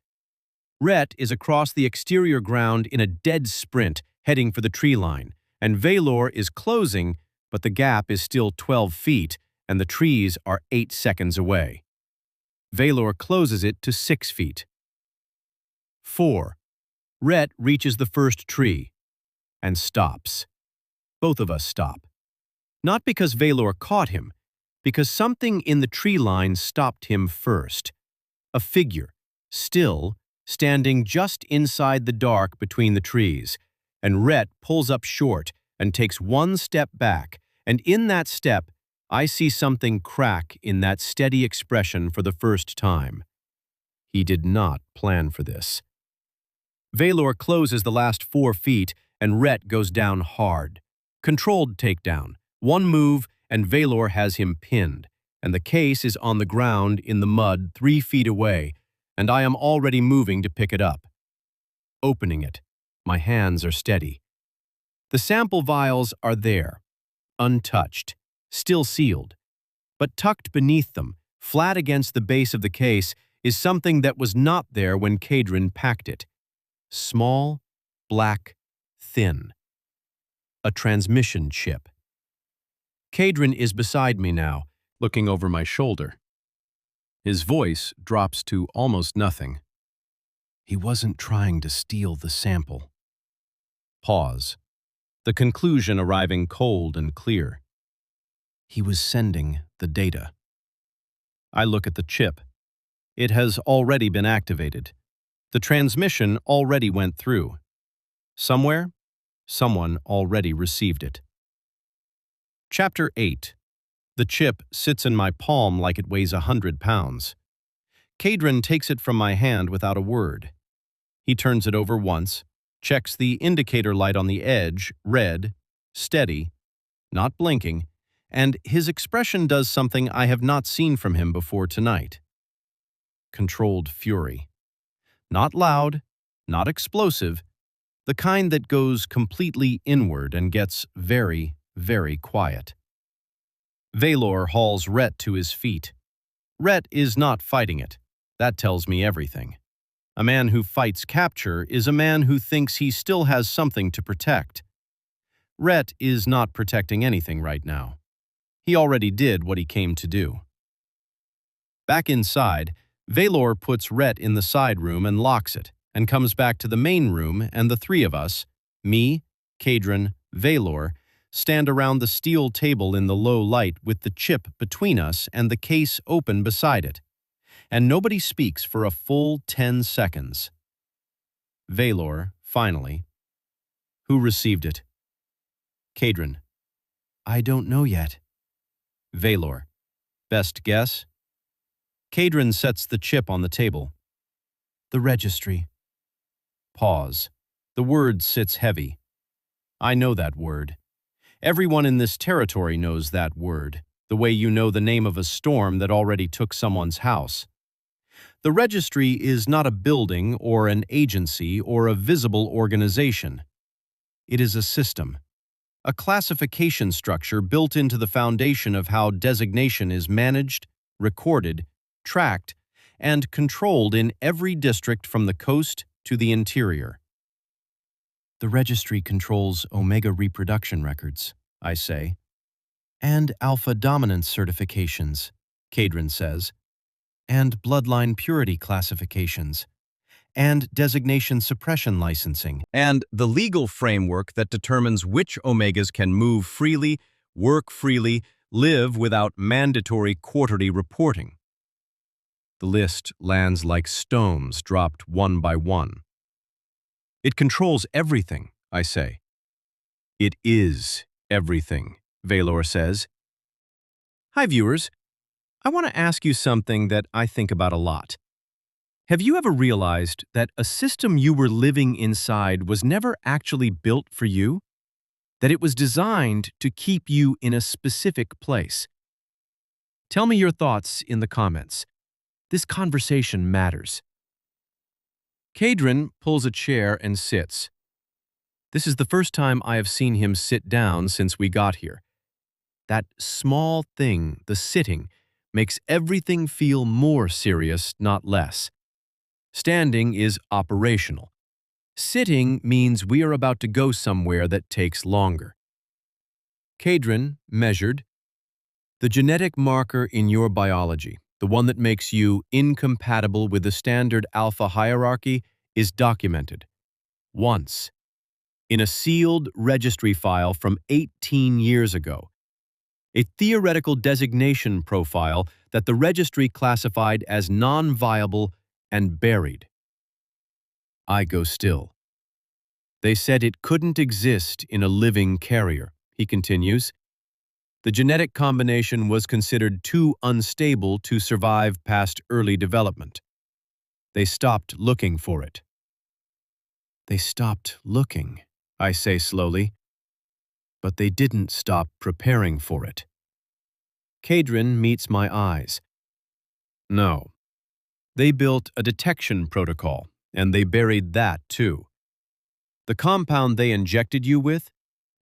Rhett is across the exterior ground in a dead sprint, heading for the tree line, and Vaelor is closing, but the gap is still 12 feet, and the trees are 8 seconds away. Vaelor closes it to 6 feet. 4. Rhett reaches the first tree and stops. Both of us stop. Not because Vaelor caught him, because something in the tree line stopped him first. A figure, still, standing just inside the dark between the trees, and Rhett pulls up short and takes 1 step back, and in that step, I see something crack in that steady expression for the first time. He did not plan for this. Vaelor closes the last 4 feet, and Rhett goes down hard. Controlled takedown. 1 move, and Vaelor has him pinned, and the case is on the ground in the mud 3 feet away, and I am already moving to pick it up. Opening it. My hands are steady. The sample vials are there, untouched, still sealed. But tucked beneath them, flat against the base of the case, is something that was not there when Caedryn packed it. Small, black, thin. A transmission chip. Caedryn is beside me now, looking over my shoulder. His voice drops to almost nothing. He wasn't trying to steal the sample. Pause. The conclusion arriving cold and clear. He was sending the data. I look at the chip. It has already been activated. The transmission already went through. Somewhere, someone already received it. Chapter 8. The chip sits in my palm like it weighs 100 pounds. Caedryn takes it from my hand without a word. He turns it over once, checks the indicator light on the edge, red, steady, not blinking, and his expression does something I have not seen from him before tonight. Controlled fury. Not loud, not explosive, the kind that goes completely inward and gets very, very quiet. Vaelor hauls Rhett to his feet. Rhett is not fighting it. That tells me everything. A man who fights capture is a man who thinks he still has something to protect. Rhett is not protecting anything right now. He already did what he came to do. Back inside, Vaelor puts Rhett in the side room and locks it, and comes back to the main room, and the three of us, me, Caedryn, Vaelor, stand around the steel table in the low light with the chip between us and the case open beside it. And nobody speaks for a full 10 seconds. Vaelor, finally. Who received it? Caedryn. I don't know yet. Vaelor. Best guess? Caedryn sets the chip on the table. The registry. Pause. The word sits heavy. I know that word. Everyone in this territory knows that word, the way you know the name of a storm that already took someone's house. The registry is not a building or an agency or a visible organization. It is a system, a classification structure built into the foundation of how designation is managed, recorded, tracked, and controlled in every district from the coast to the interior. The registry controls omega reproduction records, I say. And alpha dominance certifications, Caedryn says. And bloodline purity classifications. And designation suppression licensing. And the legal framework that determines which omegas can move freely, work freely, live without mandatory quarterly reporting. The list lands like stones dropped one by one. It controls everything, I say. It is everything, Vaelor says. Hi, viewers. I want to ask you something that I think about a lot. Have you ever realized that a system you were living inside was never actually built for you? That it was designed to keep you in a specific place? Tell me your thoughts in the comments. This conversation matters. Caedryn pulls a chair and sits. This is the first time I have seen him sit down since we got here. That small thing, the sitting, makes everything feel more serious, not less. Standing is operational. Sitting means we are about to go somewhere that takes longer. Caedryn measured. The genetic marker in your biology, the one that makes you incompatible with the standard alpha hierarchy, is documented. Once. In a sealed registry file from 18 years ago. A theoretical designation profile that the registry classified as non-viable and buried. I go still. They said it couldn't exist in a living carrier, he continues. The genetic combination was considered too unstable to survive past early development. They stopped looking for it. They stopped looking, I say slowly. But they didn't stop preparing for it. Caedryn meets my eyes. No. They built a detection protocol, and they buried that too. The compound they injected you with,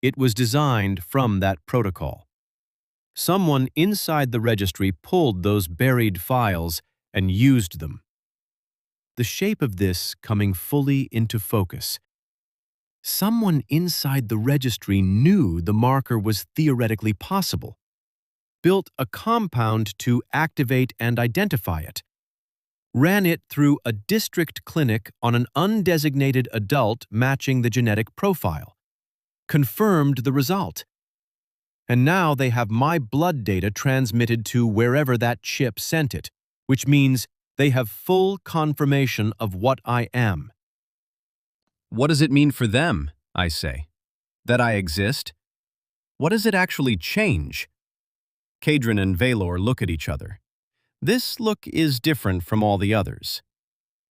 it was designed from that protocol. Someone inside the registry pulled those buried files and used them. The shape of this coming fully into focus. Someone inside the registry knew the marker was theoretically possible, built a compound to activate and identify it, ran it through a district clinic on an undesignated adult matching the genetic profile, confirmed the result. And now they have my blood data transmitted to wherever that chip sent it, which means they have full confirmation of what I am. What does it mean for them, I say? That I exist? What does it actually change? Caedryn and Vaelor look at each other. This look is different from all the others.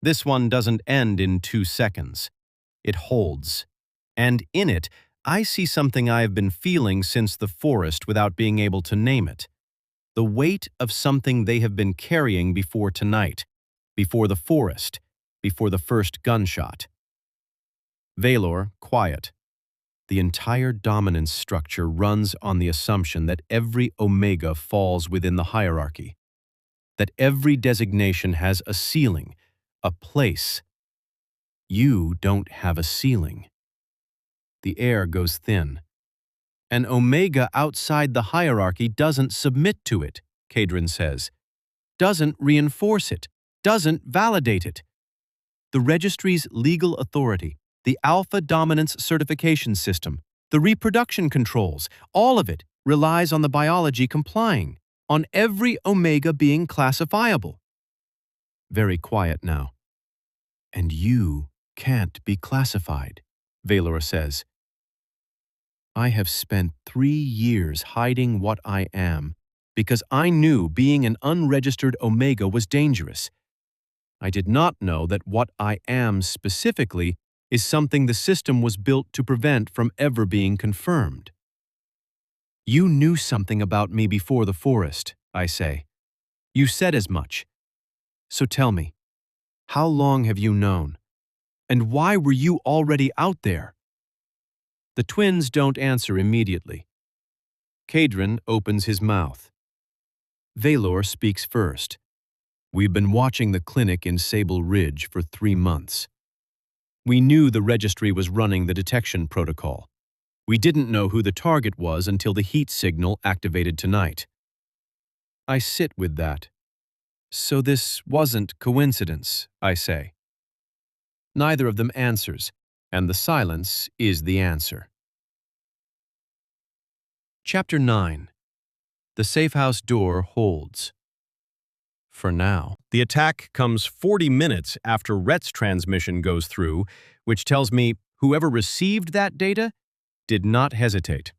This one doesn't end in 2 seconds. It holds. And in it, I see something I have been feeling since the forest without being able to name it. The weight of something they have been carrying before tonight, before the forest, before the first gunshot. Vaelor, quiet. The entire dominance structure runs on the assumption that every omega falls within the hierarchy, that every designation has a ceiling, a place. You don't have a ceiling. The air goes thin. An omega outside the hierarchy doesn't submit to it, Caedryn says, doesn't reinforce it, doesn't validate it. The registry's legal authority, the alpha dominance certification system, the reproduction controls, all of it relies on the biology complying, on every omega being classifiable. Very quiet now. And you can't be classified, Vaelor says. I have spent 3 years hiding what I am because I knew being an unregistered omega was dangerous. I did not know that what I am specifically is something the system was built to prevent from ever being confirmed. You knew something about me before the forest, I say. You said as much. So tell me, how long have you known? And why were you already out there? The twins don't answer immediately. Caedryn opens his mouth. Vaelor speaks first. We've been watching the clinic in Sable Ridge for 3 months. We knew the registry was running the detection protocol. We didn't know who the target was until the heat signal activated tonight. I sit with that. So this wasn't coincidence, I say. Neither of them answers, and the silence is the answer. Chapter 9. The safe house door holds. For now. The attack comes 40 minutes after Rhett's transmission goes through, which tells me whoever received that data did not hesitate,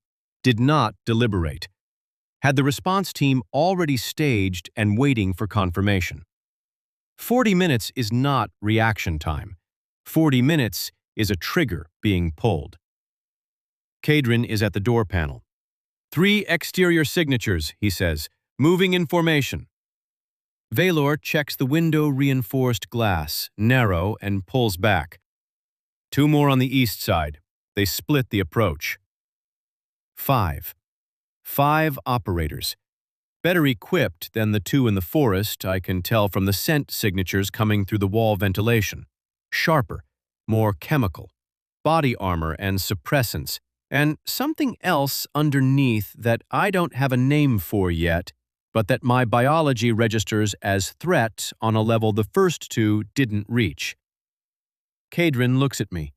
did not deliberate, had the response team already staged and waiting for confirmation. 40 minutes is not reaction time. 40 minutes is a trigger being pulled. Caedryn is at the door panel. 3 exterior signatures, he says, moving in formation. Vaelor checks the window-reinforced glass, narrow, and pulls back. 2 more on the east side. They split the approach. 5 operators. Better equipped than the 2 in the forest, I can tell from the scent signatures coming through the wall ventilation. Sharper, more chemical, body armor and suppressants, and something else underneath that I don't have a name for yet, but that my biology registers as threat on a level the first 2 didn't reach. Caedryn looks at me.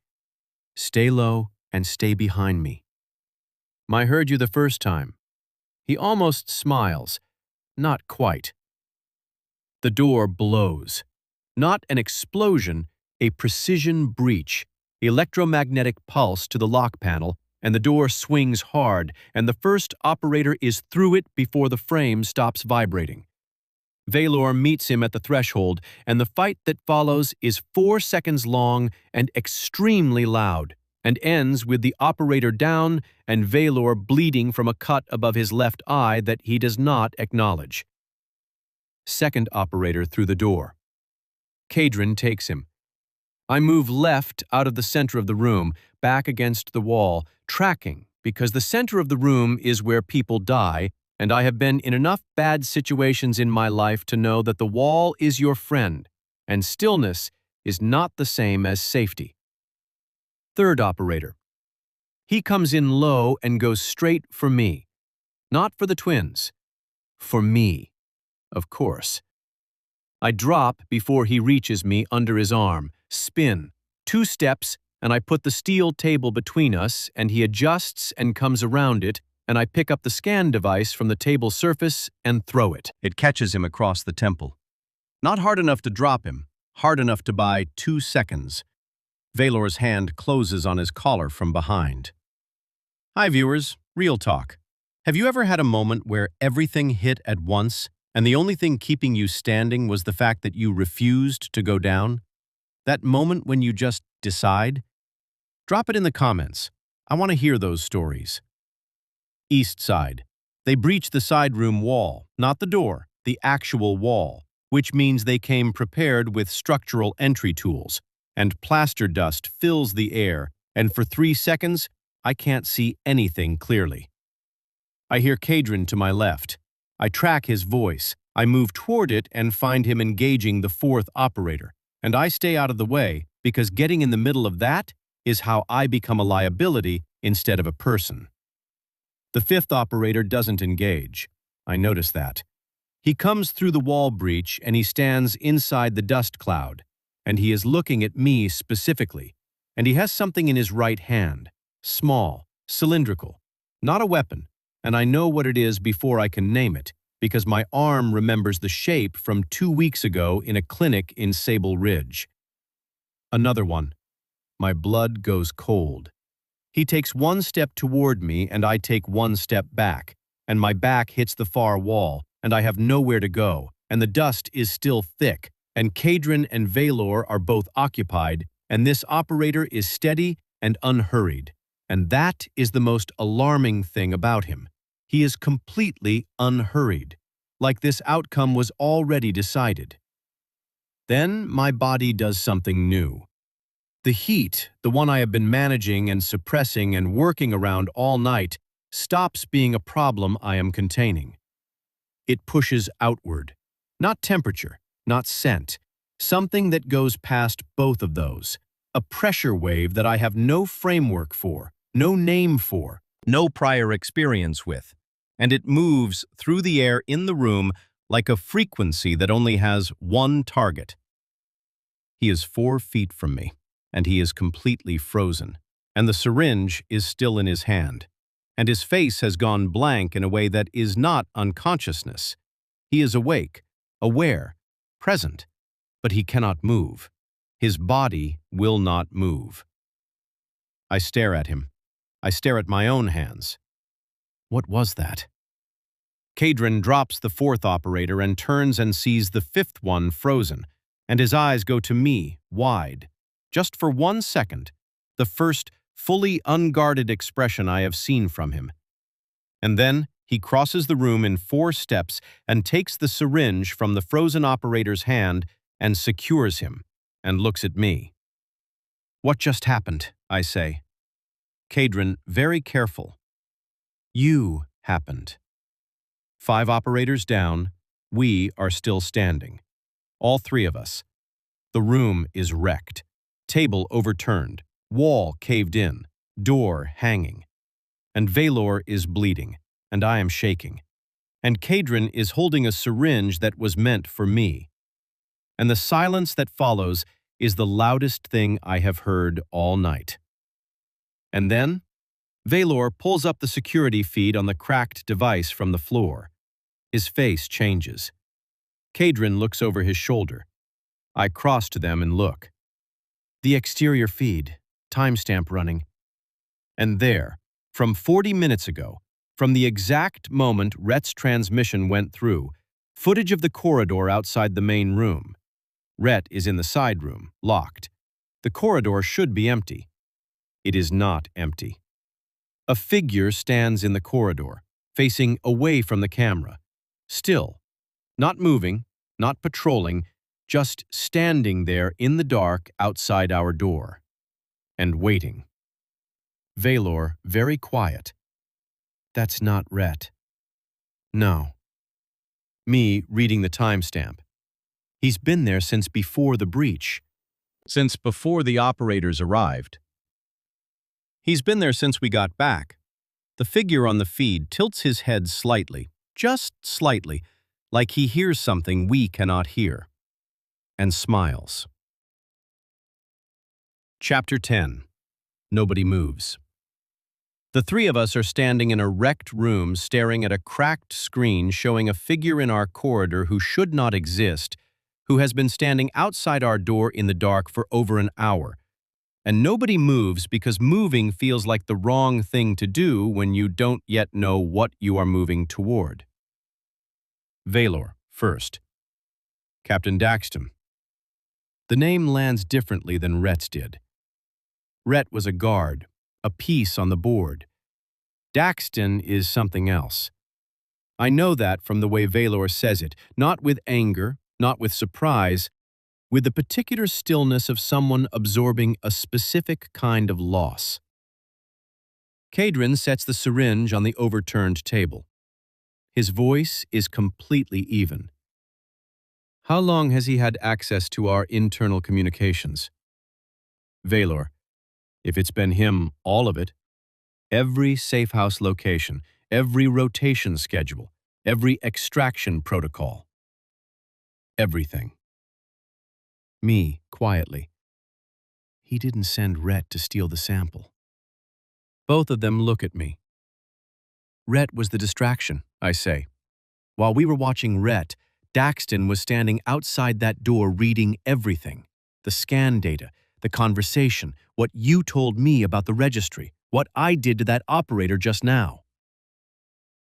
Stay low and stay behind me. I heard you the first time. He almost smiles. Not quite. The door blows. Not an explosion, a precision breach. Electromagnetic pulse to the lock panel, and the door swings hard, and the first operator is through it before the frame stops vibrating. Vaelor meets him at the threshold, and the fight that follows is 4 seconds long and extremely loud, and ends with the operator down and Vaelor bleeding from a cut above his left eye that he does not acknowledge. Second operator through the door. Caedryn takes him. I move left out of the center of the room, back against the wall, tracking, because the center of the room is where people die, and I have been in enough bad situations in my life to know that the wall is your friend, and stillness is not the same as safety. Third operator. He comes in low and goes straight for me. Not for the twins. For me. Of course. I drop before he reaches me under his arm, spin, 2 steps, and I put the steel table between us, and he adjusts and comes around it, and I pick up the scan device from the table surface and throw it. It catches him across the temple. Not hard enough to drop him, hard enough to buy 2 seconds. Vaelor's hand closes on his collar from behind. Hi viewers, real talk. Have you ever had a moment where everything hit at once? And the only thing keeping you standing was the fact that you refused to go down? That moment when you just decide? Drop it in the comments. I want to hear those stories. East side. They breached the side room wall, not the door, the actual wall, which means they came prepared with structural entry tools, and plaster dust fills the air, and for 3 seconds, I can't see anything clearly. I hear Caedryn to my left. I track his voice. I move toward it and find him engaging the 4th operator, and I stay out of the way because getting in the middle of that is how I become a liability instead of a person. The 5th operator doesn't engage. I notice that. He comes through the wall breach and he stands inside the dust cloud, and he is looking at me specifically, and he has something in his right hand, small, cylindrical, not a weapon, and I know what it is before I can name it, because my arm remembers the shape from 2 weeks ago in a clinic in Sable Ridge. Another one. My blood goes cold. He takes 1 step toward me and I take 1 step back, and my back hits the far wall, and I have nowhere to go, and the dust is still thick, and Caedryn and Vaelor are both occupied, and this operator is steady and unhurried. And that is the most alarming thing about him. He is completely unhurried, like this outcome was already decided. Then my body does something new. The heat, the one I have been managing and suppressing and working around all night, stops being a problem I am containing. It pushes outward. Not temperature, not scent. Something that goes past both of those. A pressure wave that I have no framework for, no name for, no prior experience with. And it moves through the air in the room like a frequency that only has one target. He is 4 feet from me, and he is completely frozen, and the syringe is still in his hand, and his face has gone blank in a way that is not unconsciousness. He is awake, aware, present, but he cannot move. His body will not move. I stare at him. I stare at my own hands. What was that? Caedryn drops the 4th operator and turns and sees the 5th one frozen, and his eyes go to me, wide. Just for 1 second, the first fully unguarded expression I have seen from him. And then he crosses the room in 4 steps and takes the syringe from the frozen operator's hand and secures him, and looks at me. What just happened? I say. Caedryn, very careful. You happened. 5 operators down, we are still standing. All 3 of us. The room is wrecked. Table overturned, wall caved in, door hanging. And Vaelor is bleeding, and I am shaking. And Caedryn is holding a syringe that was meant for me. And the silence that follows is the loudest thing I have heard all night. And then, Vaelor pulls up the security feed on the cracked device from the floor. His face changes. Caedryn looks over his shoulder. I cross to them and look. The exterior feed, timestamp running. And there, from 40 minutes ago, from the exact moment Rhett's transmission went through, footage of the corridor outside the main room. Rhett is in the side room, locked. The corridor should be empty. It is not empty. A figure stands in the corridor, facing away from the camera. Still, not moving, not patrolling, just standing there in the dark outside our door. And waiting. Vaelor, very quiet. That's not Rhett. No. Me reading the timestamp. He's been there since before the breach. Since before the operators arrived. He's been there since we got back. The figure on the feed tilts his head slightly, just slightly, like he hears something we cannot hear. And smiles. Chapter 10. Nobody moves. The 3 of us are standing in a wrecked room staring at a cracked screen showing a figure in our corridor who should not exist, who has been standing outside our door in the dark for over an hour. And nobody moves because moving feels like the wrong thing to do when you don't yet know what you are moving toward. Vaelor, first. Captain Daxton. The name lands differently than Rhett's did. Rhett was a guard, a piece on the board. Daxton is something else. I know that from the way Vaelor says it, not with anger, not with surprise, with the particular stillness of someone absorbing a specific kind of loss. Caedryn sets the syringe on the overturned table. His voice is completely even. How long has he had access to our internal communications? Vaelor, if it's been him, all of it. Every safe house location, every rotation schedule, every extraction protocol. Everything. Me, quietly. He didn't send Rhett to steal the sample. Both of them look at me. Rhett was the distraction, I say. While we were watching Rhett, Daxton was standing outside that door reading everything. The scan data, the conversation, what you told me about the registry, what I did to that operator just now.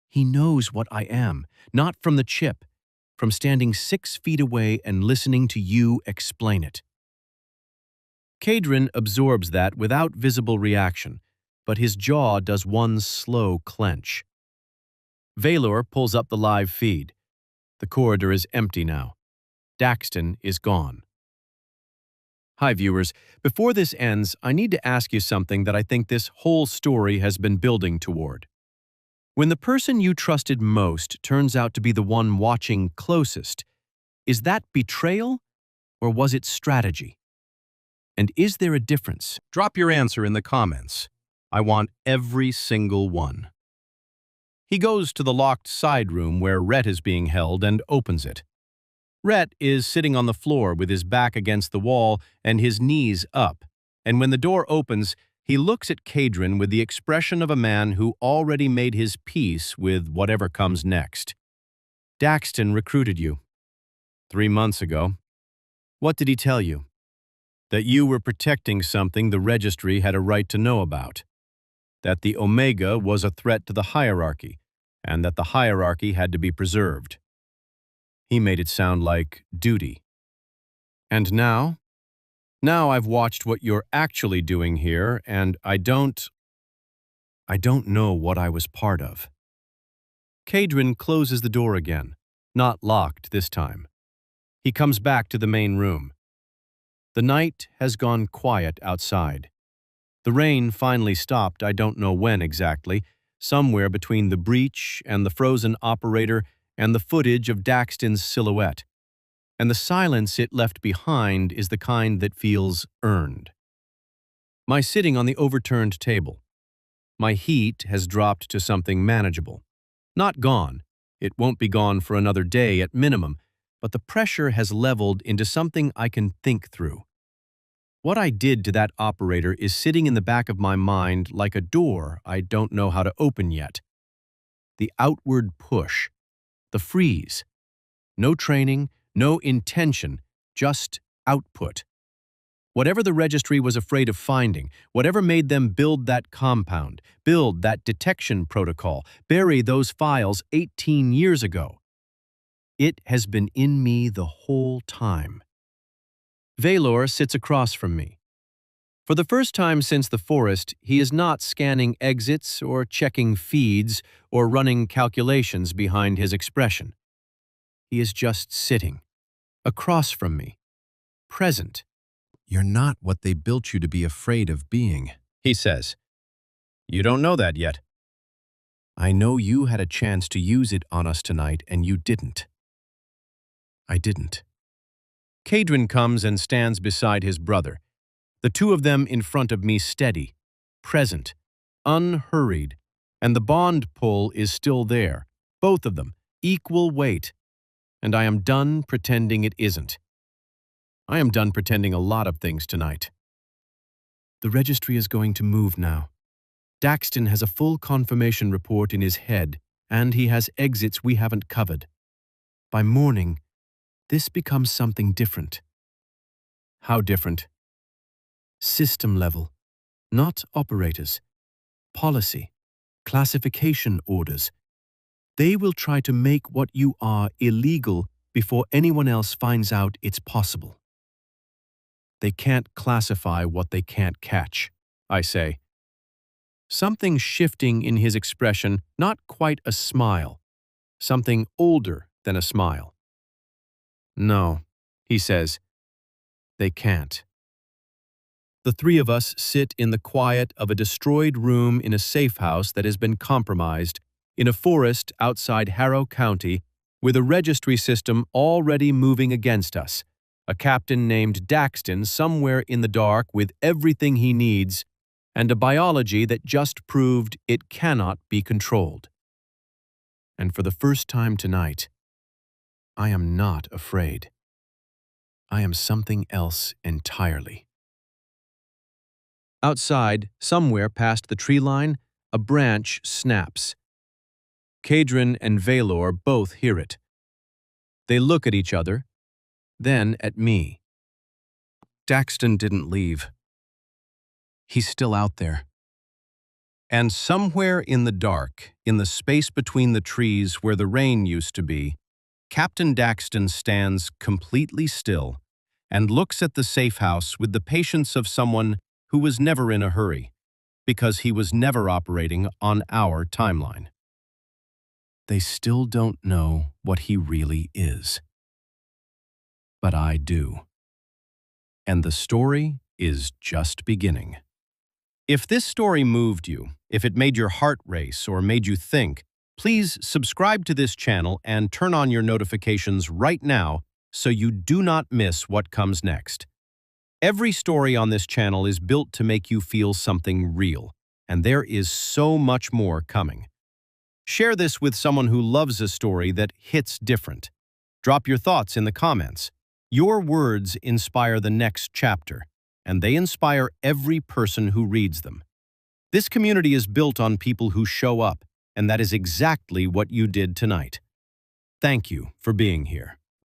He knows what I am, not from the chip, from standing 6 feet away and listening to you explain it. Caedryn absorbs that without visible reaction, but his jaw does one slow clench. Vaelor pulls up the live feed. The corridor is empty now. Daxton is gone. Hi, viewers. Before this ends, I need to ask you something that I think this whole story has been building toward. When the person you trusted most turns out to be the one watching closest, is that betrayal or was it strategy? And is there a difference? Drop your answer in the comments. I want every single one. He goes to the locked side room where Rhett is being held and opens it. Rhett is sitting on the floor with his back against the wall and his knees up, and when the door opens, he looks at Caedryn with the expression of a man who already made his peace with whatever comes next. Daxton recruited you 3 months ago. What did he tell you? That you were protecting something the registry had a right to know about. That the Omega was a threat to the hierarchy, and that the hierarchy had to be preserved. He made it sound like duty. And now? Now I've watched what you're actually doing here, and I don't know what I was part of. Caedryn closes the door again, not locked this time. He comes back to the main room. The night has gone quiet outside. The rain finally stopped, I don't know when exactly, somewhere between the breach and the frozen operator and the footage of Daxton's silhouette. And the silence it left behind is the kind that feels earned. My sitting on the overturned table. My heat has dropped to something manageable. Not gone. It won't be gone for another day at minimum, but the pressure has leveled into something I can think through. What I did to that operator is sitting in the back of my mind like a door I don't know how to open yet. The outward push. The freeze. No training, no intention, just output. Whatever the registry was afraid of finding, whatever made them build that compound, build that detection protocol, bury those files 18 years ago. It has been in me the whole time. Vaelor sits across from me. For the first time since the forest, he is not scanning exits or checking feeds or running calculations behind his expression. He is just sitting, across from me, present. "You're not what they built you to be afraid of being," he says. "You don't know that yet. I know you had a chance to use it on us tonight and you didn't." I didn't. Caedryn comes and stands beside his brother. The two of them in front of me steady, present, unhurried, and the bond pull is still there, both of them, equal weight, and I am done pretending it isn't. I am done pretending a lot of things tonight. The registry is going to move now. Daxton has a full confirmation report in his head, and he has exits we haven't covered. By morning, this becomes something different. How different? System level, not operators. Policy, classification orders. They will try to make what you are illegal before anyone else finds out it's possible. They can't classify what they can't catch, I say. Something shifting in his expression, not quite a smile. Something older than a smile. No, he says, they can't. The three of us sit in the quiet of a destroyed room in a safe house that has been compromised, in a forest outside Harrow County, with a registry system already moving against us, a captain named Daxton somewhere in the dark with everything he needs, and a biology that just proved it cannot be controlled. And for the first time tonight, I am not afraid. I am something else entirely. Outside, somewhere past the tree line, a branch snaps. Caedryn and Vaelor both hear it. They look at each other, then at me. Daxton didn't leave. He's still out there. And somewhere in the dark, in the space between the trees where the rain used to be, Captain Daxton stands completely still and looks at the safe house with the patience of someone who was never in a hurry, because he was never operating on our timeline. They still don't know what he really is. But I do. And the story is just beginning. If this story moved you, if it made your heart race or made you think, please subscribe to this channel and turn on your notifications right now so you do not miss what comes next. Every story on this channel is built to make you feel something real, and there is so much more coming. Share this with someone who loves a story that hits different. Drop your thoughts in the comments. Your words inspire the next chapter, and they inspire every person who reads them. This community is built on people who show up, and that is exactly what you did tonight. Thank you for being here.